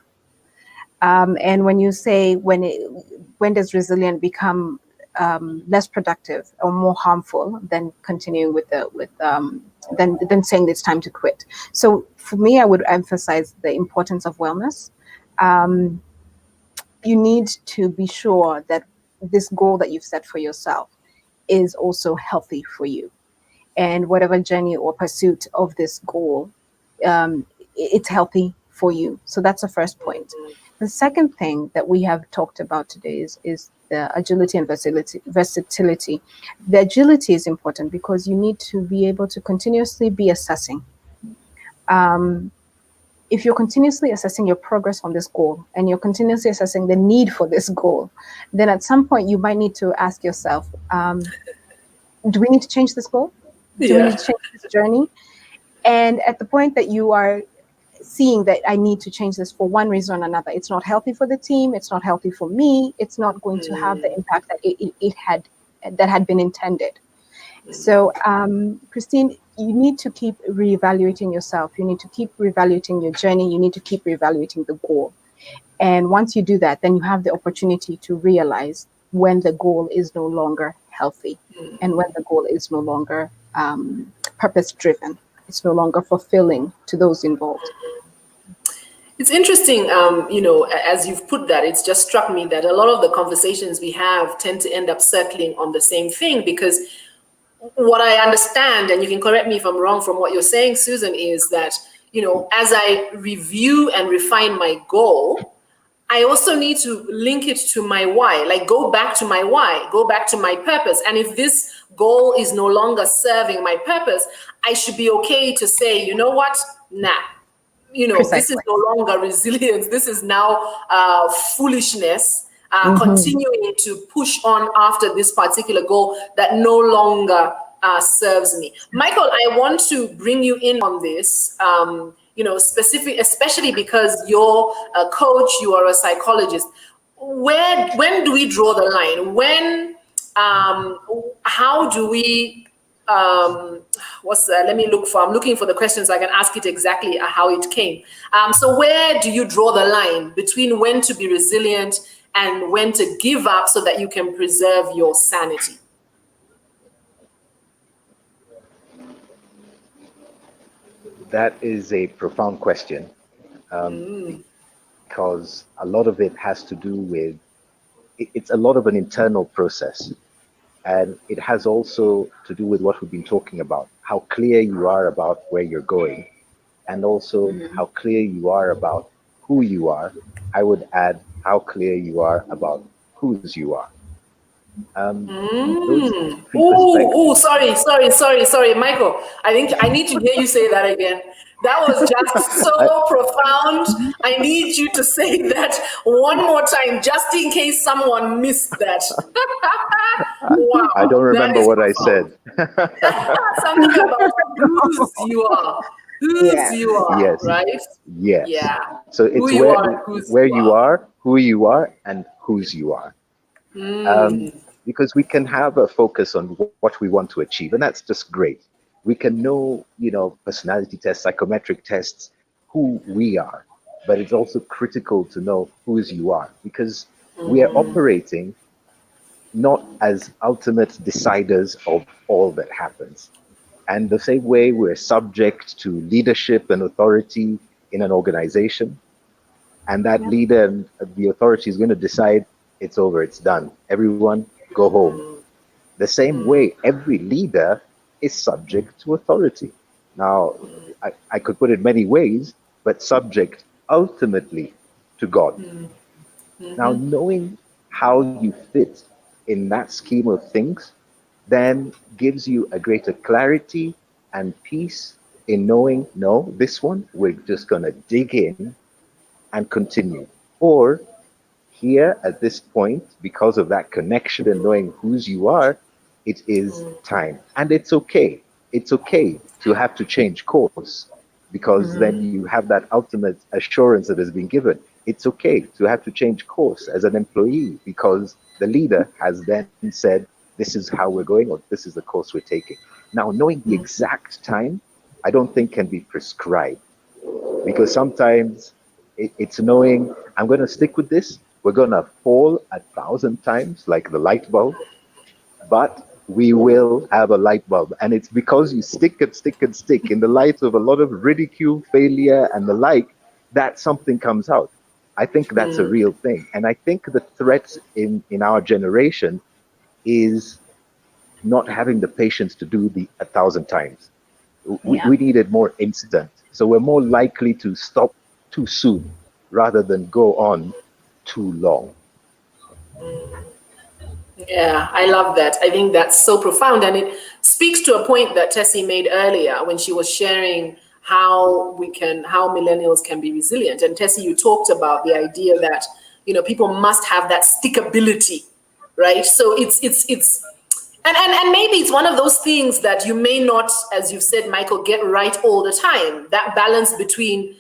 And when you say when does resilient become less productive or more harmful than continuing than saying it's time to quit. So for me, I would emphasize the importance of wellness. You need to be sure that this goal that you've set for yourself is also healthy for you. And whatever journey or pursuit of this goal, it's healthy for you. So that's the first point. The second thing that we have talked about today is the agility and versatility. The agility is important because you need to be able to continuously be assessing. If you're continuously assessing your progress on this goal and you're continuously assessing the need for this goal, then at some point you might need to ask yourself, do we need to change this goal? Do we need to change this journey? And at the point that you are seeing that I need to change this for one reason or another, it's not healthy for the team, it's not healthy for me, it's not going to have the impact that had been intended. So, Christine, you need to keep reevaluating yourself. You need to keep reevaluating your journey. You need to keep reevaluating the goal. And once you do that, then you have the opportunity to realize when the goal is no longer healthy and when the goal is no longer purpose-driven. It's no longer fulfilling to those involved. It's interesting, you know, as you've put that, it's just struck me that a lot of the conversations we have tend to end up circling on the same thing, because what I understand, and you can correct me if I'm wrong from what you're saying, Susan, is that, as I review and refine my goal, I also need to link it to my why, like go back to my why, go back to my purpose. And if this goal is no longer serving my purpose, I should be okay to say, you know what? Nah, this is Precisely. no longer resilience. This is now foolishness, continuing to push on after this particular goal that no longer serves me. Michael, I want to bring you in on this, specific, especially because you're a coach, you are a psychologist. When do we draw the line? How do we let me look for, I'm looking for the questions, I can ask it exactly how it came. So where do you draw the line between when to be resilient and when to give up so that you can preserve your sanity? That is a profound question, because a lot of it has to do with, it's a lot of an internal process. And it has also to do with what we've been talking about, how clear you are about where you're going, and also how clear you are about who you are. I would add how clear you are about whose you are. Those three Oh, perspectives. sorry, Michael. I think I need to hear you say that again. That was just I, so profound. I need you to say that one more time, just in case someone missed that. I Wow, don't that remember is what I profound. said. Something about whose you are, whose Yeah. you are, Yes, right? yes. Yeah, So who it's you are and whose where you you are. are, who you are, and whose you are. Because we can have a focus on what we want to achieve, and that's just great. We can know, personality tests, psychometric tests, who we are, but it's also critical to know whose you are, because we are operating not as ultimate deciders of all that happens. And the same way we're subject to leadership and authority in an organization, and that leader and the authority is going to decide it's over, it's done. Everyone go home. The same way, every leader is subject to authority. Now, I could put it many ways, but subject ultimately to God. Now, knowing how you fit in that scheme of things then gives you a greater clarity and peace in knowing, no, this one, we're just going to dig in and continue. Or here at this point, because of that connection and knowing whose you are, it is time. And it's okay. It's okay to have to change course, because then you have that ultimate assurance that has been given. It's okay to have to change course as an employee, because the leader has then said, this is how we're going, or this is the course we're taking. Now, knowing the exact time, I don't think can be prescribed, because sometimes it's knowing, I'm going to stick with this. We're going to fall 1,000 times like the light bulb, but we will have a light bulb. And it's because you stick and stick and stick in the light of a lot of ridicule, failure, and the like, that something comes out. I think that's a real thing. And I think the threat in our generation is not having the patience to do the 1,000 times. We needed more instant. So we're more likely to stop too soon rather than go on too long. Yeah, I love that. I think that's so profound. And it speaks to a point that Tessie made earlier when she was sharing how millennials can be resilient. And Tessie, you talked about the idea that, people must have that stickability, right? So and maybe it's one of those things that you may not, as you've said, Michael, get right all the time. That balance between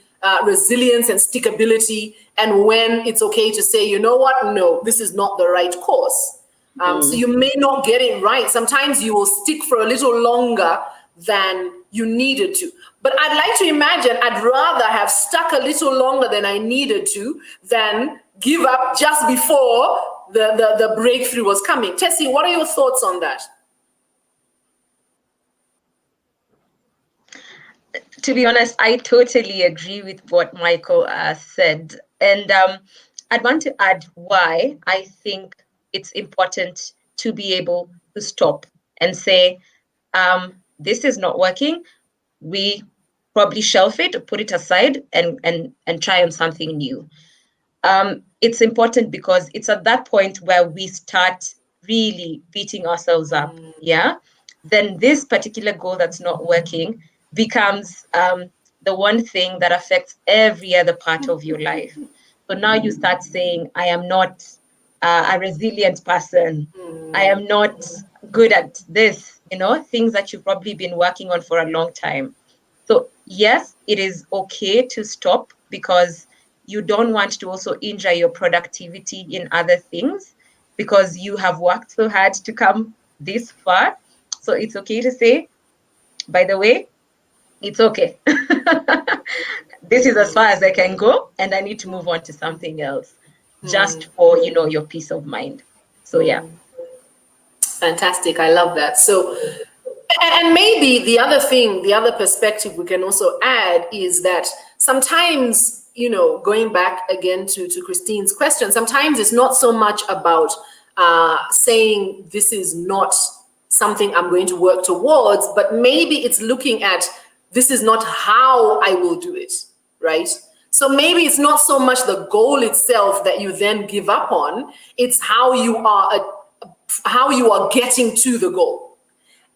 resilience and stickability, and when it's okay to say, you know what, no, this is not the right course. So you may not get it right. Sometimes you will stick for a little longer than you needed to. But I'd like to imagine I'd rather have stuck a little longer than I needed to than give up just before the breakthrough was coming. Tessie, what are your thoughts on that? To be honest, I totally agree with what Michael said. And I'd want to add why I think it's important to be able to stop and say, this is not working. We probably shelf it, put it aside, and try on something new. It's important because it's at that point where we start really beating ourselves up. Yeah. Then this particular goal that's not working becomes the one thing that affects every other part of your life. So now you start saying, I am not a resilient person. I am not good at this, things that you've probably been working on for a long time. So yes, it is okay to stop because you don't want to also injure your productivity in other things because you have worked so hard to come this far. So it's okay to say, by the way, it's okay. This is as far as I can go, and I need to move on to something else, just for your peace of mind. So yeah. Fantastic. I love that. So, and maybe the other perspective we can also add is that sometimes, going back again to Christine's question, sometimes it's not so much about saying this is not something I'm going to work towards, but maybe it's looking at this is not how I will do it, right? So maybe it's not so much the goal itself that you then give up on, it's how you are getting to the goal.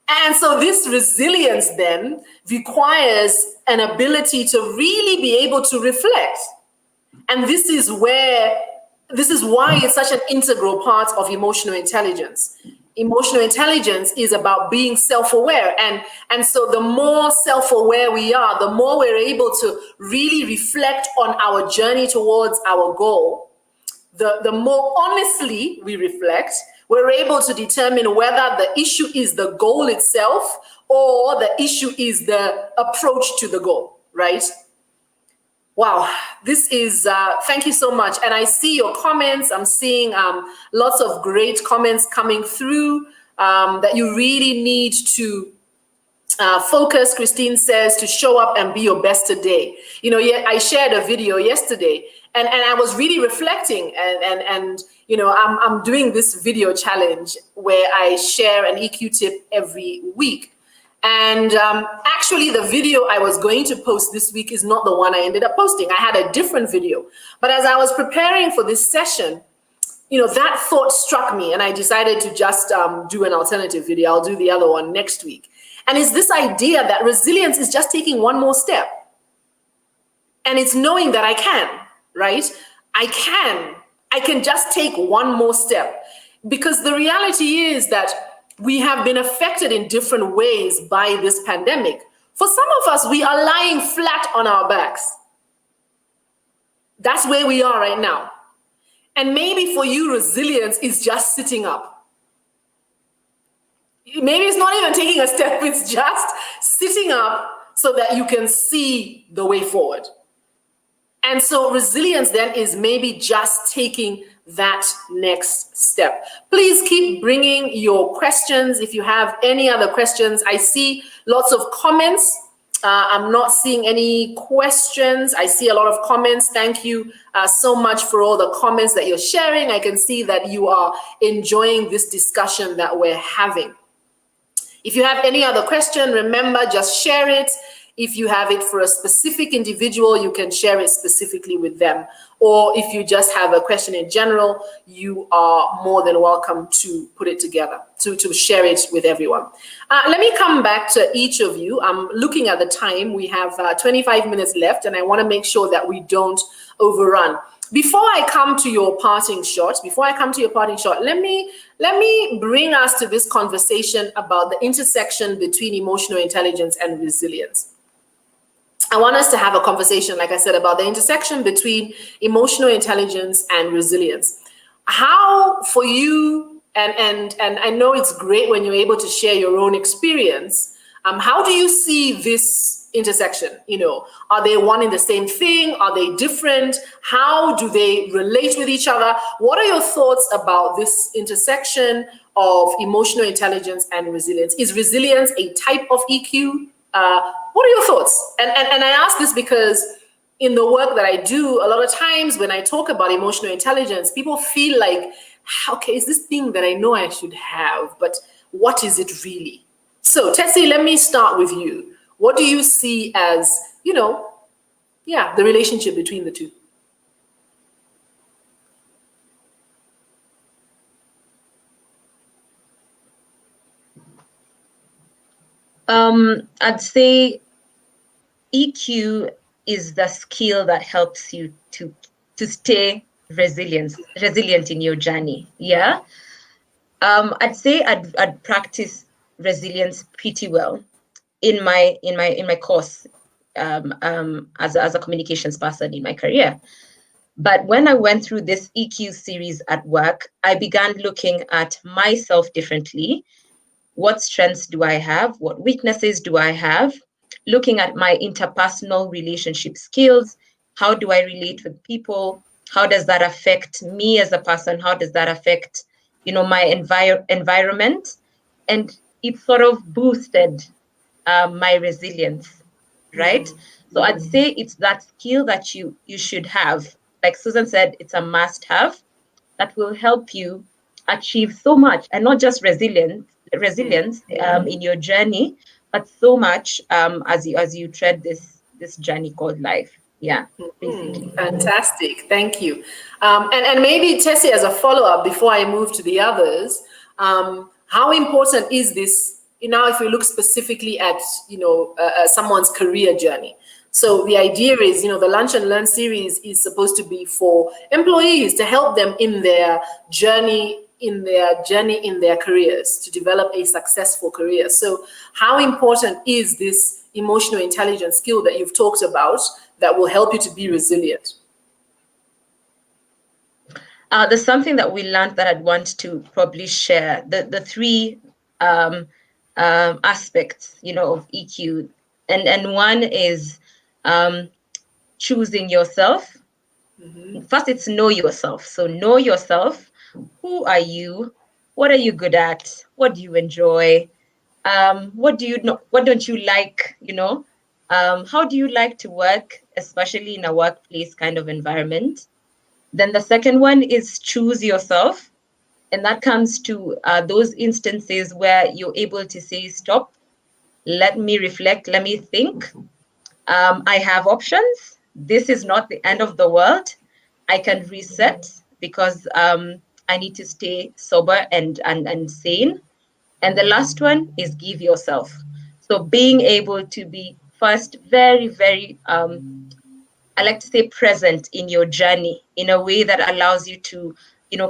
And so this resilience then requires an ability to really be able to reflect. And this is why it's such an integral part of emotional intelligence. Emotional intelligence is about being self-aware. And so the more self-aware we are, the more we're able to really reflect on our journey towards our goal. The more honestly we reflect, we're able to determine whether the issue is the goal itself or the issue is the approach to the goal, right? Wow, this is, thank you so much. And I see your comments. I'm seeing lots of great comments coming through that you really need to focus. Christine says to show up and be your best today. I shared a video yesterday and I was really reflecting and I'm doing this video challenge where I share an EQ tip every week. And actually, the video I was going to post this week is not the one I ended up posting. I had a different video. But as I was preparing for this session, that thought struck me and I decided to just do an alternative video. I'll do the other one next week. And it's this idea that resilience is just taking one more step. And it's knowing that I can, right? I can just take one more step. Because the reality is that we have been affected in different ways by this pandemic. For some of us, we are lying flat on our backs. That's where we are right now. And maybe for you, resilience is just sitting up. Maybe it's not even taking a step, it's just sitting up so that you can see the way forward. And so resilience then is maybe just taking that next step. Please keep bringing your questions. If you have any other questions, I see lots of comments. I'm not seeing any questions. I see a lot of comments. Thank you so much for all the comments that you're sharing. I can see that you are enjoying this discussion that we're having. If you have any other question, remember, just share it. If you have it for a specific individual, you can share it specifically with them. Or if you just have a question in general, you are more than welcome to put it together, to share it with everyone. Let me come back to each of you. I'm looking at the time. We have 25 minutes left, and I want to make sure that we don't overrun. Before I come to your parting shot, let me bring us to this conversation about the intersection between emotional intelligence and resilience. I want us to have a conversation, like I said, about the intersection between emotional intelligence and resilience. How for you, and I know it's great when you're able to share your own experience, how do you see this intersection? Are they one and the same thing? Are they different? How do they relate with each other? What are your thoughts about this intersection of emotional intelligence and resilience? Is resilience a type of EQ? What are your thoughts? And I ask this because in the work that I do, a lot of times when I talk about emotional intelligence, people feel like, okay, it's this thing that I know I should have, but what is it really? So, Tessie, let me start with you. What do you see as, the relationship between the two? I'd say EQ is the skill that helps you to stay resilient in your journey. Yeah. I'd say I'd practice resilience pretty well in my course as a communications person in my career. But when I went through this EQ series at work, I began looking at myself differently. What strengths do I have? What weaknesses do I have? Looking at my interpersonal relationship skills. How do I relate with people? How does that affect me as a person? How does that affect, my environment? And it sort of boosted my resilience, right? So I'd say it's that skill that you should have. Like Susan said, it's a must-have that will help you achieve so much, and not just resilience in your journey, but so much as you tread this journey called life. Yeah, basically. Fantastic. Thank you. And maybe, Tessie, as a follow-up before I move to the others, how important is this? Now, if we look specifically at, someone's career journey. So the idea is, the Lunch and Learn series is supposed to be for employees to help them in their journey in their careers to develop a successful career. So how important is this emotional intelligence skill that you've talked about that will help you to be resilient? There's something that we learned that I'd want to probably share. The three aspects, of EQ, and one is choosing yourself. First, it's know yourself. So know yourself. Who are you? What are you good at? What do you enjoy? What do you know? What don't you like? How do you like to work, especially in a workplace kind of environment? Then the second one is choose yourself. And that comes to those instances where you're able to say, stop, let me reflect, let me think. I have options. This is not the end of the world. I can reset because I need to stay sober and sane. And the last one is give yourself. So being able to be first very, very, I like to say present in your journey in a way that allows you to,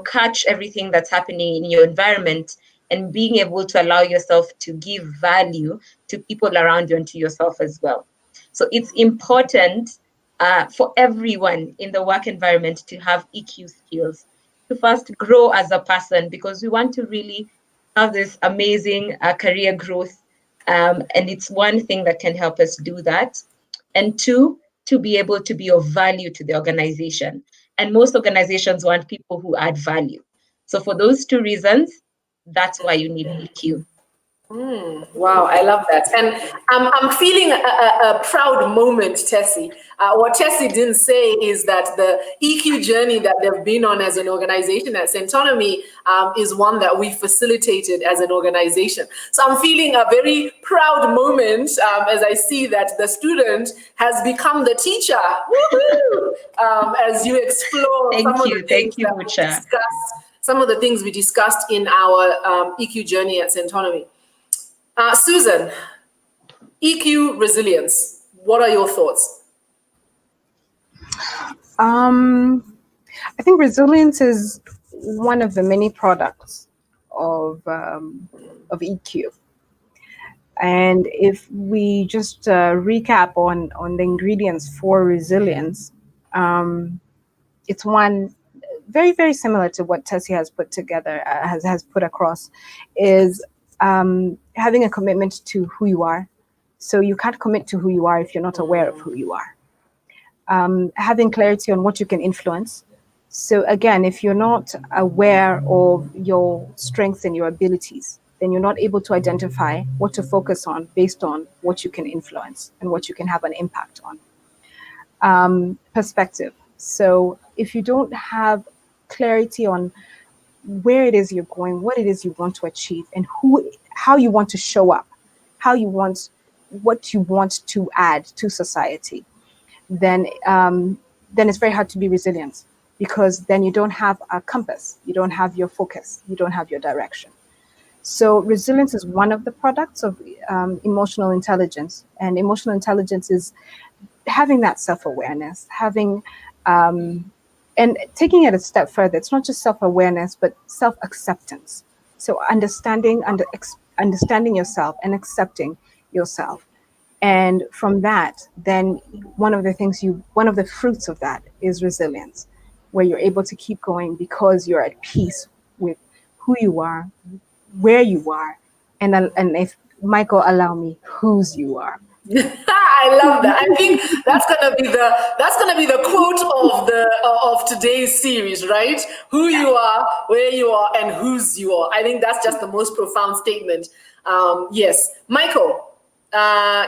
catch everything that's happening in your environment and being able to allow yourself to give value to people around you and to yourself as well. So it's important for everyone in the work environment to have EQ skills, to first grow as a person, because we want to really have this amazing career growth. And it's one thing that can help us do that. And two, to be able to be of value to the organization. And most organizations want people who add value. So for those two reasons, that's why you need EQ. Wow, I love that. And I'm feeling a proud moment, Tessie. What Tessie didn't say is that the EQ journey that they've been on as an organization at Centonomy is one that we facilitated as an organization. So I'm feeling a very proud moment as I see that the student has become the teacher. As you explore some of the things that we discussed, some of the things we discussed in our EQ journey at Centonomy. Susan, EQ resilience, what are your thoughts? I think resilience is one of the many products of EQ. And if we just recap on the ingredients for resilience, it's one very, very similar to what Tessie has put together, has put across, is having a commitment to who you are. So you can't commit to who you are if you're not aware of who you are. Having clarity on what you can influence. So again, if you're not aware of your strengths and your abilities, then you're not able to identify what to focus on based on what you can influence and what you can have an impact on. Perspective. So if you don't have clarity on where it is you're going, what it is you want to achieve, and how you want to show up what you want to add to society, then it's very hard to be resilient, because then you don't have a compass, you don't have your focus, you don't have your direction. So resilience is one of the products of emotional intelligence, and emotional intelligence is having that self-awareness, and taking it a step further. It's not just self-awareness, but self-acceptance. So understanding yourself and accepting yourself. And from that, then one of the fruits of that is resilience, where you're able to keep going because you're at peace with who you are, where you are, and if Michael allow me, whose you are. I love that. I think that's gonna be the quote of today's series, right? Who you are, where you are, and whose you are. I think that's just the most profound statement. Yes, Michael,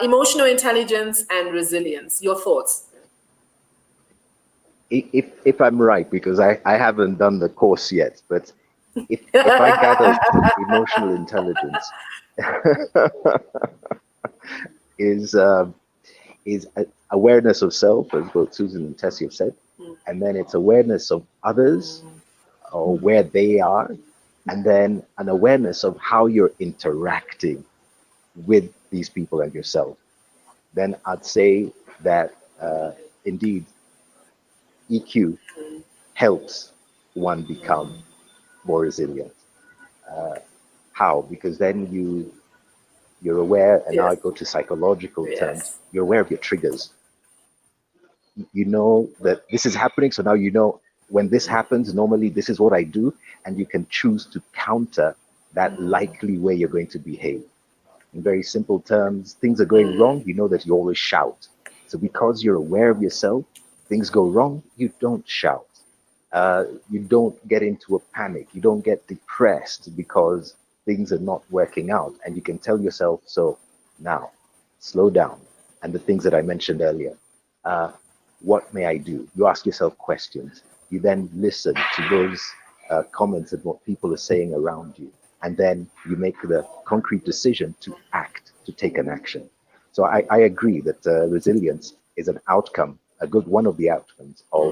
emotional intelligence and resilience. Your thoughts? If I'm right, because I haven't done the course yet, but if I gather emotional intelligence is awareness of self, as both Susan and Tessie have said, and then it's awareness of others or where they are, and then an awareness of how you're interacting with these people and yourself. Then I'd say that indeed EQ helps one become more resilient. How? Because then you're aware, and now I go to psychological terms, you're aware of your triggers. You know that this is happening, so now you know when this happens, normally this is what I do, and you can choose to counter that likely way you're going to behave. In very simple terms, things are going wrong, you know that you always shout. So because you're aware of yourself, things go wrong, you don't shout. You don't get into a panic, you don't get depressed because things are not working out, and you can tell yourself, so now slow down. And the things that I mentioned earlier, what may I do? You ask yourself questions, you then listen to those comments and what people are saying around you, and then you make the concrete decision to act, to take an action. So I agree that resilience is an outcome, a good one of the outcomes of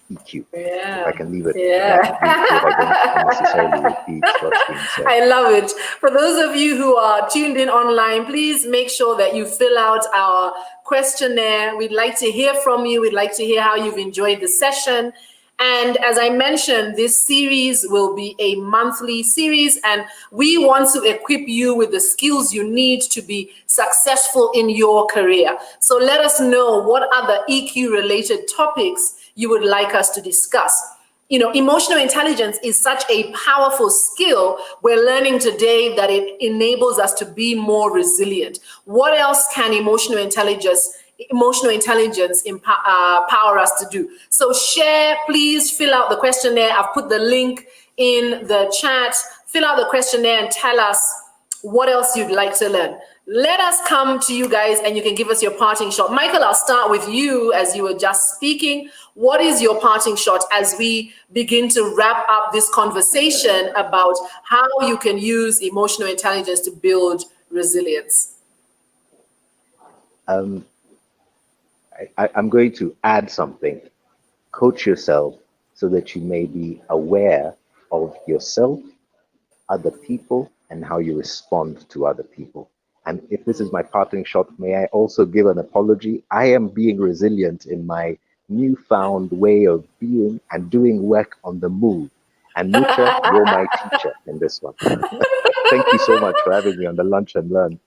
EQ. Yeah. If I can leave it that brief, I don't necessarily repeat what's being said. I love it. For those of you who are tuned in online, please make sure that you fill out our questionnaire. We'd like to hear from you. We'd like to hear how you've enjoyed the session. And as I mentioned, this series will be a monthly series, and we want to equip you with the skills you need to be successful in your career. So let us know what other EQ-related topics you would like us to discuss. You know, emotional intelligence is such a powerful skill we're learning today that it enables us to be more resilient. What else can emotional intelligence empower us to do? So share, please fill out the questionnaire. I've put the link in the chat. Fill out the questionnaire and tell us what else you'd like to learn. Let us come to you guys and you can give us your parting shot. Michael, I'll start with you as you were just speaking. What is your parting shot as we begin to wrap up this conversation about how you can use emotional intelligence to build resilience? I'm going to add something. Coach yourself so that you may be aware of yourself, other people, and how you respond to other people. And if this is my parting shot, may I also give an apology? I am being resilient in my newfound way of being and doing work on the move. And Mucha, you're my teacher in this one. Thank you so much for having me on the Lunch and Learn.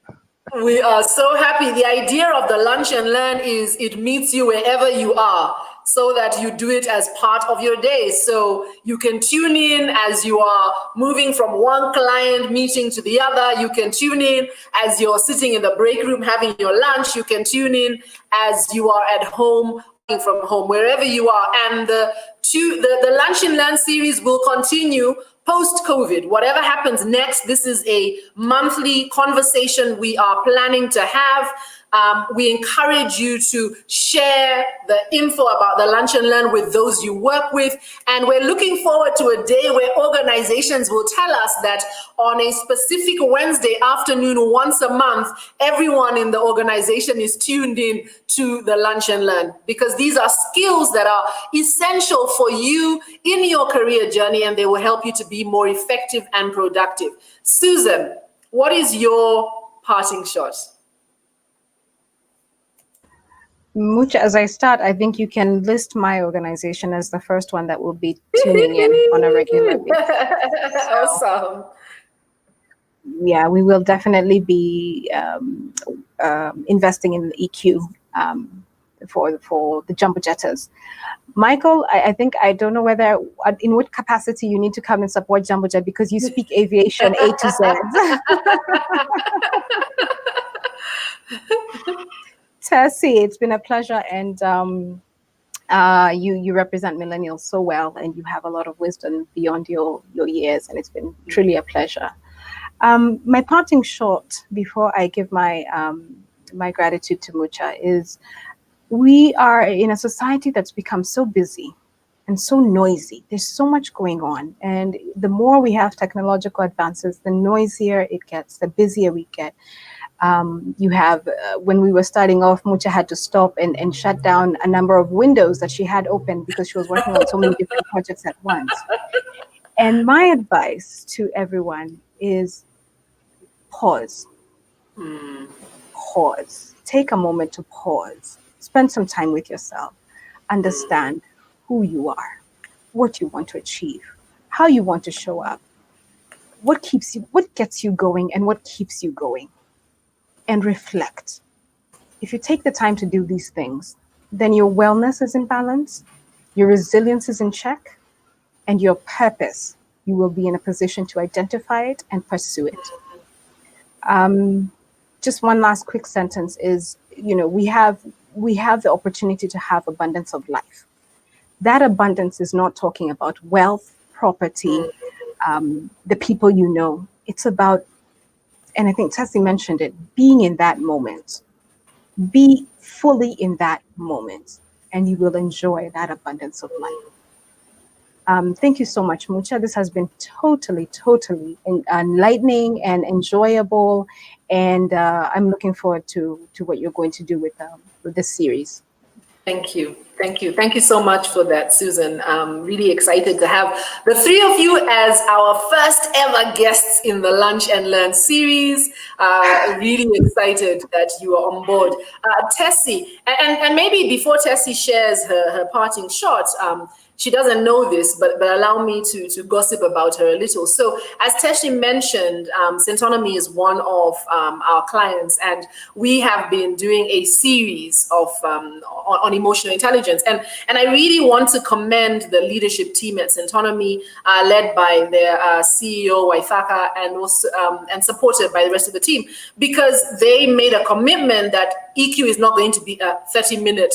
We are so happy. The idea of the Lunch and Learn is it meets you wherever you are, so that you do it as part of your day. So you can tune in as you are moving from one client meeting to the other. You can tune in as you're sitting in the break room having your lunch. You can tune in as you are at home, from home, wherever you are. And the Lunch and Learn series will continue post-COVID. Whatever happens next, this is a monthly conversation we are planning to have. We encourage you to share the info about the Lunch and Learn with those you work with. And we're looking forward to a day where organizations will tell us that on a specific Wednesday afternoon, once a month, everyone in the organization is tuned in to the Lunch and Learn, because these are skills that are essential for you in your career journey, and they will help you to be more effective and productive. Susan, what is your parting shot? Mucha, as I start, I think you can list my organization as the first one that will be tuning in on a regular basis. So, awesome. yeah, we will definitely be investing in EQ for the jumbo jetters. Michael, I think, I don't know whether in what capacity you need to come and support Jumbo Jet, because you speak aviation A to Z. Tessie, it's been a pleasure, and you represent millennials so well, and you have a lot of wisdom beyond your years, and it's been truly a pleasure. My parting shot before I give my my gratitude to Mucha is, we are in a society that's become so busy and so noisy. There's so much going on, and the more we have technological advances, the noisier it gets, the busier we get. You have, when we were starting off, Mucha had to stop and shut down a number of windows that she had open because she was working on so many different projects at once. And my advice to everyone is pause. Pause. Take a moment to pause. Spend some time with yourself. Understand who you are, what you want to achieve, how you want to show up, what gets you going, and what keeps you going. And reflect. If you take the time to do these things, then your wellness is in balance, your resilience is in check, and your purpose, you will be in a position to identify it and pursue it. Just one last quick sentence is, we have the opportunity to have abundance of life. That abundance is not talking about wealth, property, the people you know. It's about, and I think Tessie mentioned it, being in that moment. Be fully in that moment, and you will enjoy that abundance of life. Thank you so much, Mucha. This has been totally enlightening and enjoyable, and I'm looking forward to what you're going to do with this series. Thank you. Thank you. Thank you so much for that, Susan. I'm really excited to have the three of you as our first ever guests in the Lunch and Learn series. Really excited that you are on board. Tessie, and maybe before Tessie shares her parting shot, she doesn't know this, but allow me to gossip about her a little. So as Tessie mentioned, Centonomy is one of our clients, and we have been doing a series of on emotional intelligence. And I really want to commend the leadership team at Centonomy, led by their CEO, Waithaka, and also and supported by the rest of the team, because they made a commitment that EQ is not going to be a 30-minute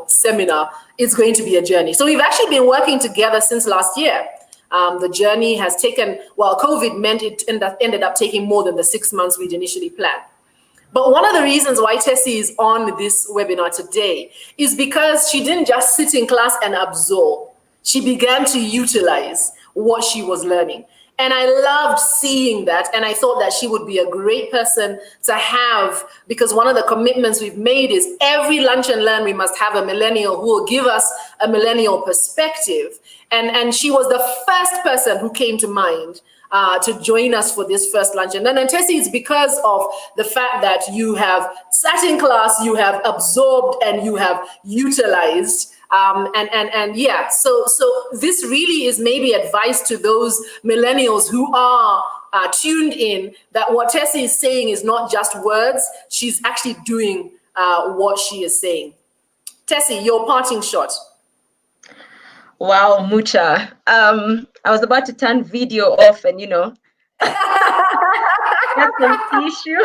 seminar. It's going to be a journey. So we've actually been working together since last year. The journey has taken, well, COVID meant it ended up taking more than the 6 months we'd initially planned. But one of the reasons why Tessie is on this webinar today is because she didn't just sit in class and absorb. She began to utilize what she was learning. And I loved seeing that. And I thought that she would be a great person to have, because one of the commitments we've made is every Lunch and Learn, we must have a millennial who will give us a millennial perspective. And she was the first person who came to mind to join us for this first Lunch and Learn. And Tessie, it's because of the fact that you have sat in class, you have absorbed, and you have utilized. Yeah, so this really is maybe advice to those millennials who are tuned in, that what Tessie is saying is not just words, she's actually doing what she is saying. Tessie, your parting shot. Wow, Mucha. I was about to turn video off and, get some tissue.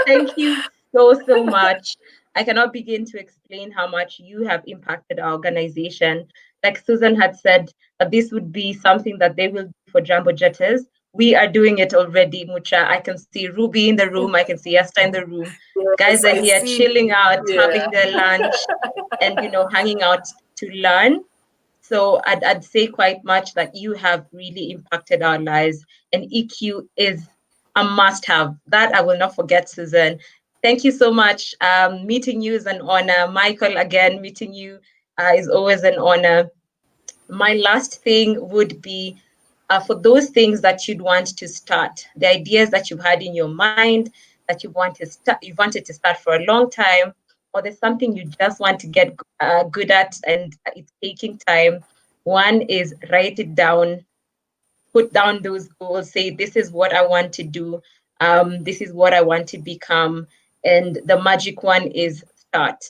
Thank you so much. I cannot begin to explain how much you have impacted our organization. Like Susan had said, that this would be something that they will do for Jumbo Jetters. we are doing it already, Mucha. I can see Ruby in the room. I can see Esther in the room. Yes, Guys are I here see. chilling out, having Yeah. their lunch and, hanging out to learn. So I'd say quite much that you have really impacted our lives, and EQ is a must-have. That I will not forget, Susan. Thank you so much. Meeting you is an honor. Michael, again, meeting you is always an honor. My last thing would be for those things that you'd want to start, the ideas that you've had in your mind that you've wanted to start for a long time, or there's something you just want to get good at and it's taking time. One is write it down, put down those goals, say, this is what I want to do, this is what I want to become. And the magic one is start.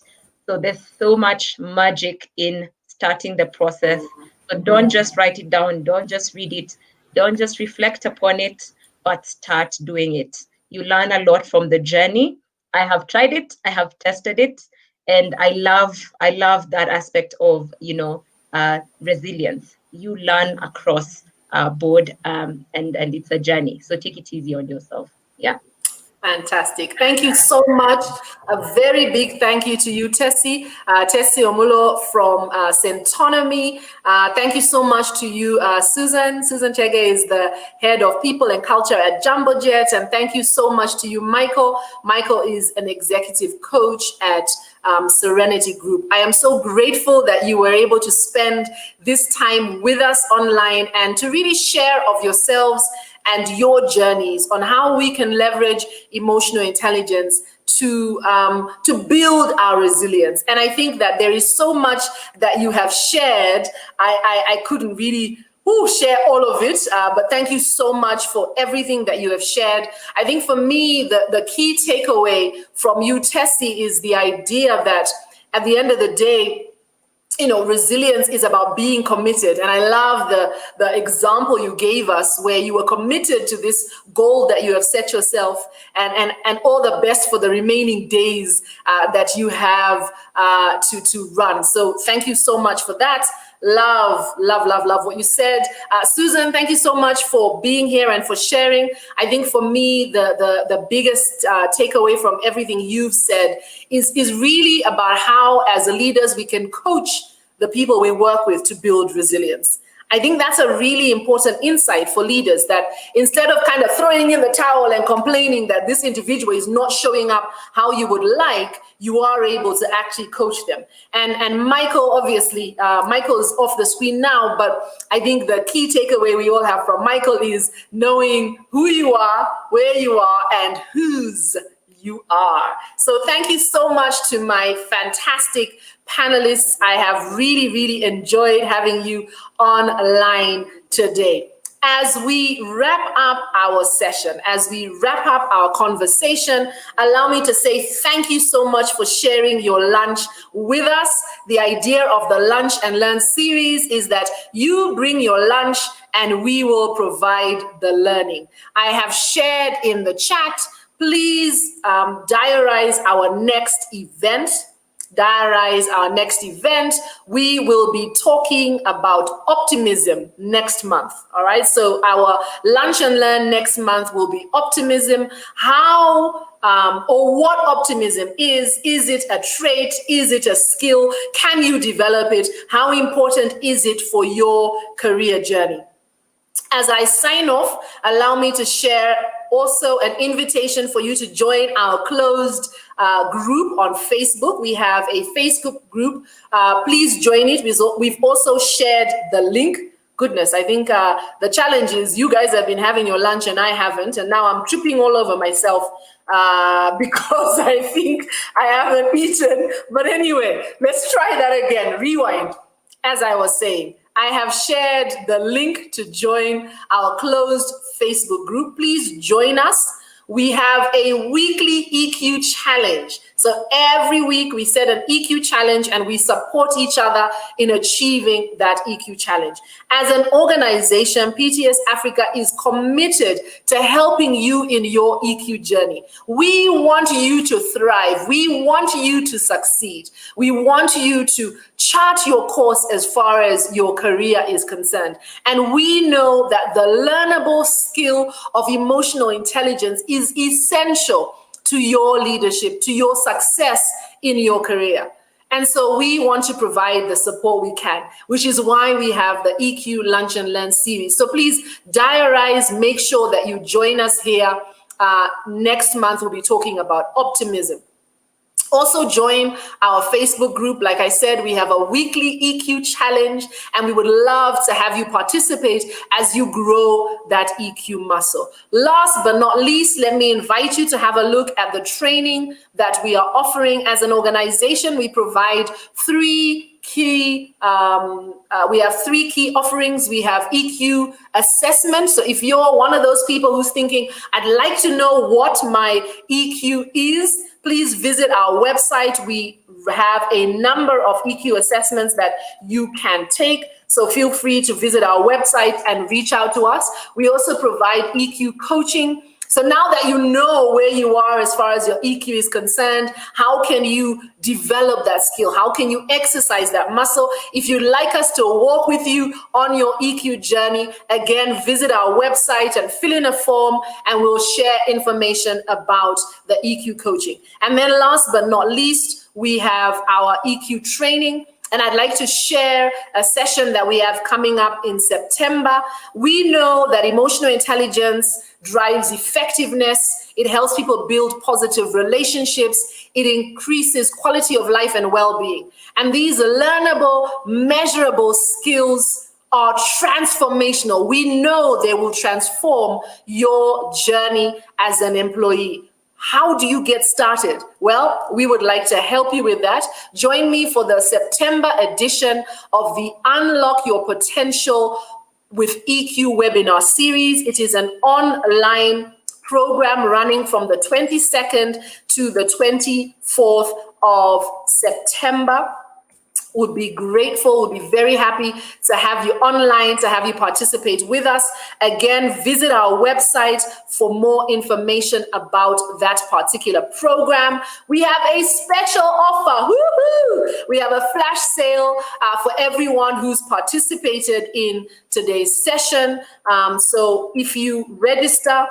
So there's so much magic in starting the process. So don't just write it down, don't just read it, don't just reflect upon it, but start doing it. You learn a lot from the journey. I have tried it, I have tested it, and I love that aspect of resilience. You learn across board, and it's a journey. So take it easy on yourself. Yeah. Fantastic. Thank you so much. A very big thank you to you, Tessie. Tessie Omulo from Centonomy. Thank you so much to you, Susan. Susan Chege is the head of people and culture at Jumbo Jet. And thank you so much to you, Michael. Michael is an executive coach at Serenity Group. I am so grateful that you were able to spend this time with us online and to really share of yourselves and your journeys on how we can leverage emotional intelligence to build our resilience. And I think that there is so much that you have shared. I couldn't really share all of it, but thank you so much for everything that you have shared. I think for me, the key takeaway from you, Tessie, is the idea that at the end of the day, resilience is about being committed. And I love the example you gave us where you were committed to this goal that you have set yourself, and all the best for the remaining days that you have to run. So thank you so much for that. Love what you said. Susan, thank you so much for being here and for sharing. I think for me, the biggest takeaway from everything you've said is really about how, as leaders, we can coach the people we work with to build resilience. I think that's a really important insight for leaders, that instead of kind of throwing in the towel and complaining that this individual is not showing up how you would like, you are able to actually coach them. And Michael, obviously, Michael is off the screen now, but I think the key takeaway we all have from Michael is knowing who you are, where you are, and whose you are. So thank you so much to my fantastic panelists. I have really enjoyed having you online today. As we wrap up our session, as we wrap up our conversation, allow me to say thank you so much for sharing your lunch with us. The idea of the Lunch and Learn series is that you bring your lunch and we will provide the learning. I have shared in the chat. Please diarize our next event. We will be talking about optimism next month. All right. So our Lunch and Learn next month will be optimism. How or what optimism is. Is it a trait? Is it a skill? Can you develop it? How important is it for your career journey? As I sign off, allow me to share also an invitation for you to join our closed group on Facebook. We have a Facebook group. Please join it. We've also shared the link. Goodness, I think the challenge is you guys have been having your lunch and I haven't, and now I'm tripping all over myself because I think I haven't eaten. But anyway, let's try that again. Rewind. As I was saying, I have shared the link to join our closed Facebook group. Please join us. We have a weekly EQ challenge So every week we set an EQ challenge and we support each other in achieving that EQ challenge. As an organization, PTS Africa is committed to helping you in your EQ journey. We want you to thrive. We want you to succeed. We want you to chart your course as far as your career is concerned. And we know that the learnable skill of emotional intelligence is essential to your leadership, to your success in your career. And so we want to provide the support we can, which is why we have the EQ Lunch and Learn series. So please diarize, make sure that you join us here. Next month, we'll be talking about optimism. Also join our Facebook group. Like I said, we have a weekly EQ challenge, and we would love to have you participate as you grow that EQ muscle. Last but not least, let me invite you to have a look at the training that we are offering as an organization. We provide three key offerings. We have EQ assessment. So if you're one of those people who's thinking, I'd like to know what my EQ is, please visit our website. We have a number of EQ assessments that you can take. So feel free to visit our website and reach out to us. We also provide EQ coaching. So now that you know where you are as far as your EQ is concerned, how can you develop that skill? How can you exercise that muscle? If you'd like us to walk with you on your EQ journey, again, visit our website and fill in a form, and we'll share information about the EQ coaching. And then last but not least, we have our EQ training. And I'd like to share a session that we have coming up in September. We know that emotional intelligence drives effectiveness. It helps people build positive relationships. It increases quality of life and well-being. And these learnable, measurable skills are transformational. We know they will transform your journey as an employee. How do you get started? Well, we would like to help you with that. Join me for the September edition of the Unlock Your Potential with EQ webinar series. It is an online program running from the 22nd to the 24th of September. Would be grateful, would be very happy to have you online, to have you participate with us. Again, visit our website for more information about that particular program. We have a special offer. Woo-hoo! We have a flash sale for everyone who's participated in today's session. So if you register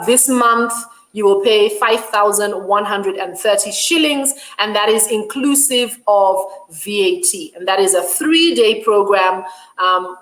this month, you will pay 5,130 shillings, and that is inclusive of VAT. And that is a 3-day program,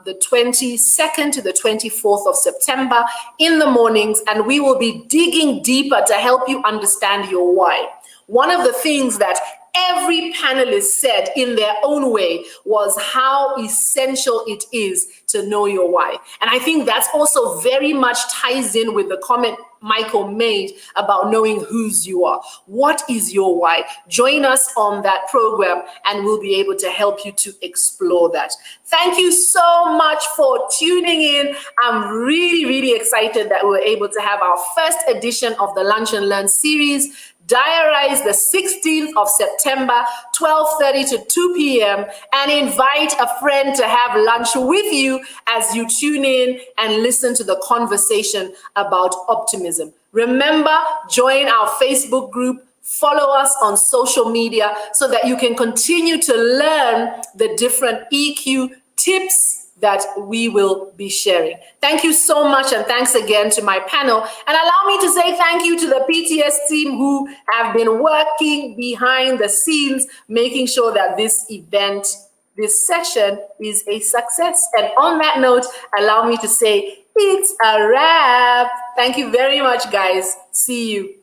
the 22nd to the 24th of September in the mornings, and we will be digging deeper to help you understand your why. One of the things that every panelist said in their own way was how essential it is to know your why. And I think that's also very much ties in with the comment Michael made about knowing whose you are. What is your why? Join us on that program and we'll be able to help you to explore that. Thank you so much for tuning in. I'm really, really excited that we're able to have our first edition of the Lunch and Learn series. Diarize the 16th of September, 12:30 to 2 p.m. and invite a friend to have lunch with you as you tune in and listen to the conversation about optimism. Remember, join our Facebook group, follow us on social media so that you can continue to learn the different EQ tips that we will be sharing. Thank you so much, and thanks again to my panel. And allow me to say thank you to the PTS team who have been working behind the scenes, making sure that this event, this session is a success. And on that note, allow me to say it's a wrap. Thank you very much, guys. See you.